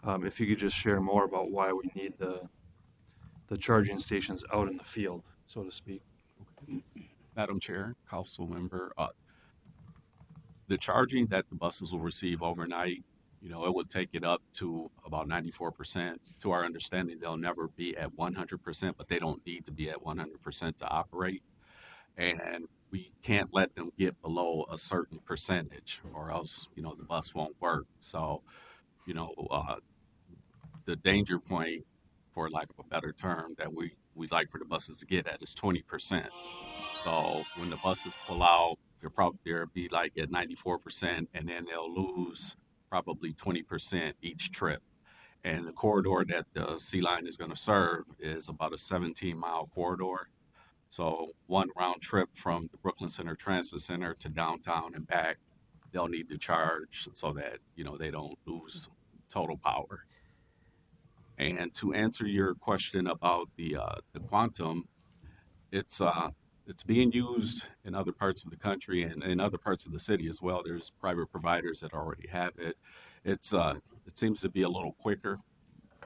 if you could just share more about why we need the charging stations out in the field, so to speak. Madam Chair, Council Member, the charging that the buses will receive overnight, it would take it up to about 94%. To our understanding, they'll never be at 100%, but they don't need to be at 100% to operate. And we can't let them get below a certain percentage or else, the bus won't work. So, the danger point, for lack of a better term, that we'd like for the buses to get at is 20%. So when the buses pull out, they'll be like at 94%, and then they'll lose probably 20% each trip. And the corridor that the C-Line is going to serve is about a 17-mile corridor. So one round trip from the Brooklyn Center Transit Center to downtown and back, they'll need to charge so that, they don't lose total power. And to answer your question about the quantum, it's being used in other parts of the country and in other parts of the city as well. There's private providers that already have it. It seems to be a little quicker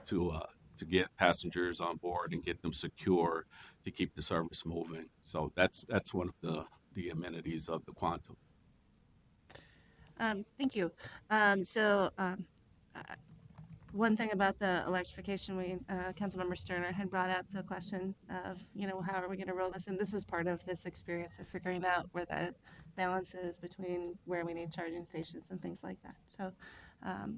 to get passengers on board and get them secure to keep the service moving. So that's one of the amenities of the quantum. Thank you. One thing about the electrification, Councilmember Sterner had brought up the question of, how are we going to roll this? And this is part of this experience of figuring out where the balance is between where we need charging stations and things like that. So, all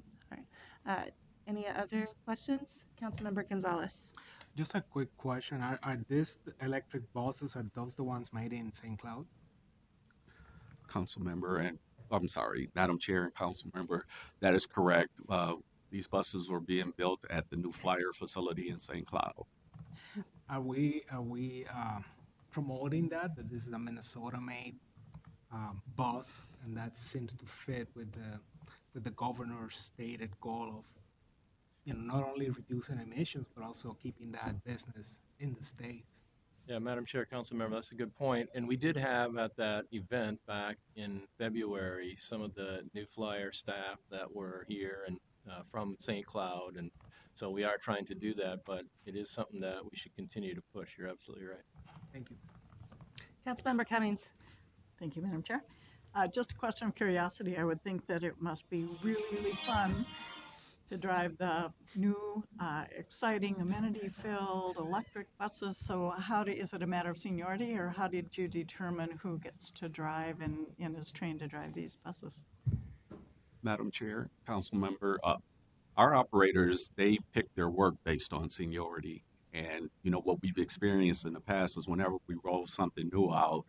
right. Any other questions? Councilmember Gonzalez. Just a quick question. Are these electric buses, are those the ones made in St. Cloud? Madam Chair and Council Member, that is correct. These buses were being built at the new Flyer facility in St. Cloud. Are we promoting that this is a Minnesota-made bus, and that seems to fit with the governor's stated goal of, not only reducing emissions but also keeping that business in the state? Yeah, Madam Chair, Council Member, that's a good point. And we did have at that event back in February some of the New Flyer staff that were here and from St. Cloud. And so we are trying to do that, but it is something that we should continue to push. You're absolutely right. Thank you. Councilmember Cummings. Thank you, Madam Chair. Just a question of curiosity. I would think that it must be really, really fun to drive the new, exciting, amenity-filled electric buses. So is it a matter of seniority, or how did you determine who gets to drive and is trained to drive these buses? Madam Chair, Council Member. Our operators, they pick their work based on seniority. And, what we've experienced in the past is whenever we roll something new out,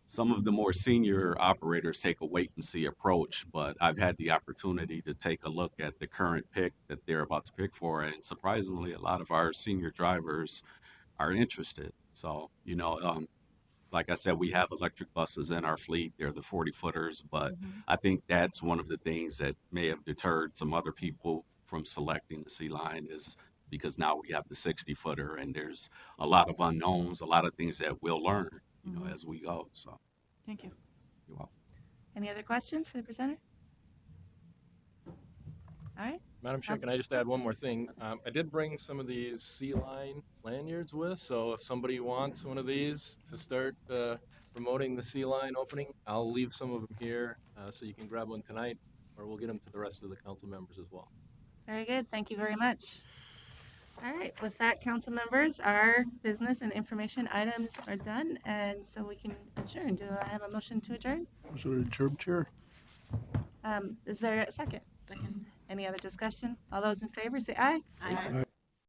some of the more senior operators take a wait and see approach, but I've had the opportunity to take a look at the current pick that they're about to pick for. And surprisingly, a lot of our senior drivers are interested. So, like I said, we have electric buses in our fleet. They're the 40 footers, but I think that's one of the things that may have deterred some other people from selecting the Sea Line is because now we have the 60 footer and there's a lot of unknowns, a lot of things that we'll learn, as we go. So, Thank you. you're welcome. Any other questions for the presenter? All right. Madam Chair, can I just add one more thing? I did bring some of these Sea Line lanyards with, so if somebody wants one of these to start promoting the Sea Line opening, I'll leave some of them here so you can grab one tonight, or we'll get them to the rest of the council members as well. Very good. Thank you very much. All right. With that, council members, our business and information items are done, and so we can adjourn. Do I have a motion to adjourn? Motion to adjourn, Chair. Is there a second? Second. Any other discussion? All those in favor say aye. Aye.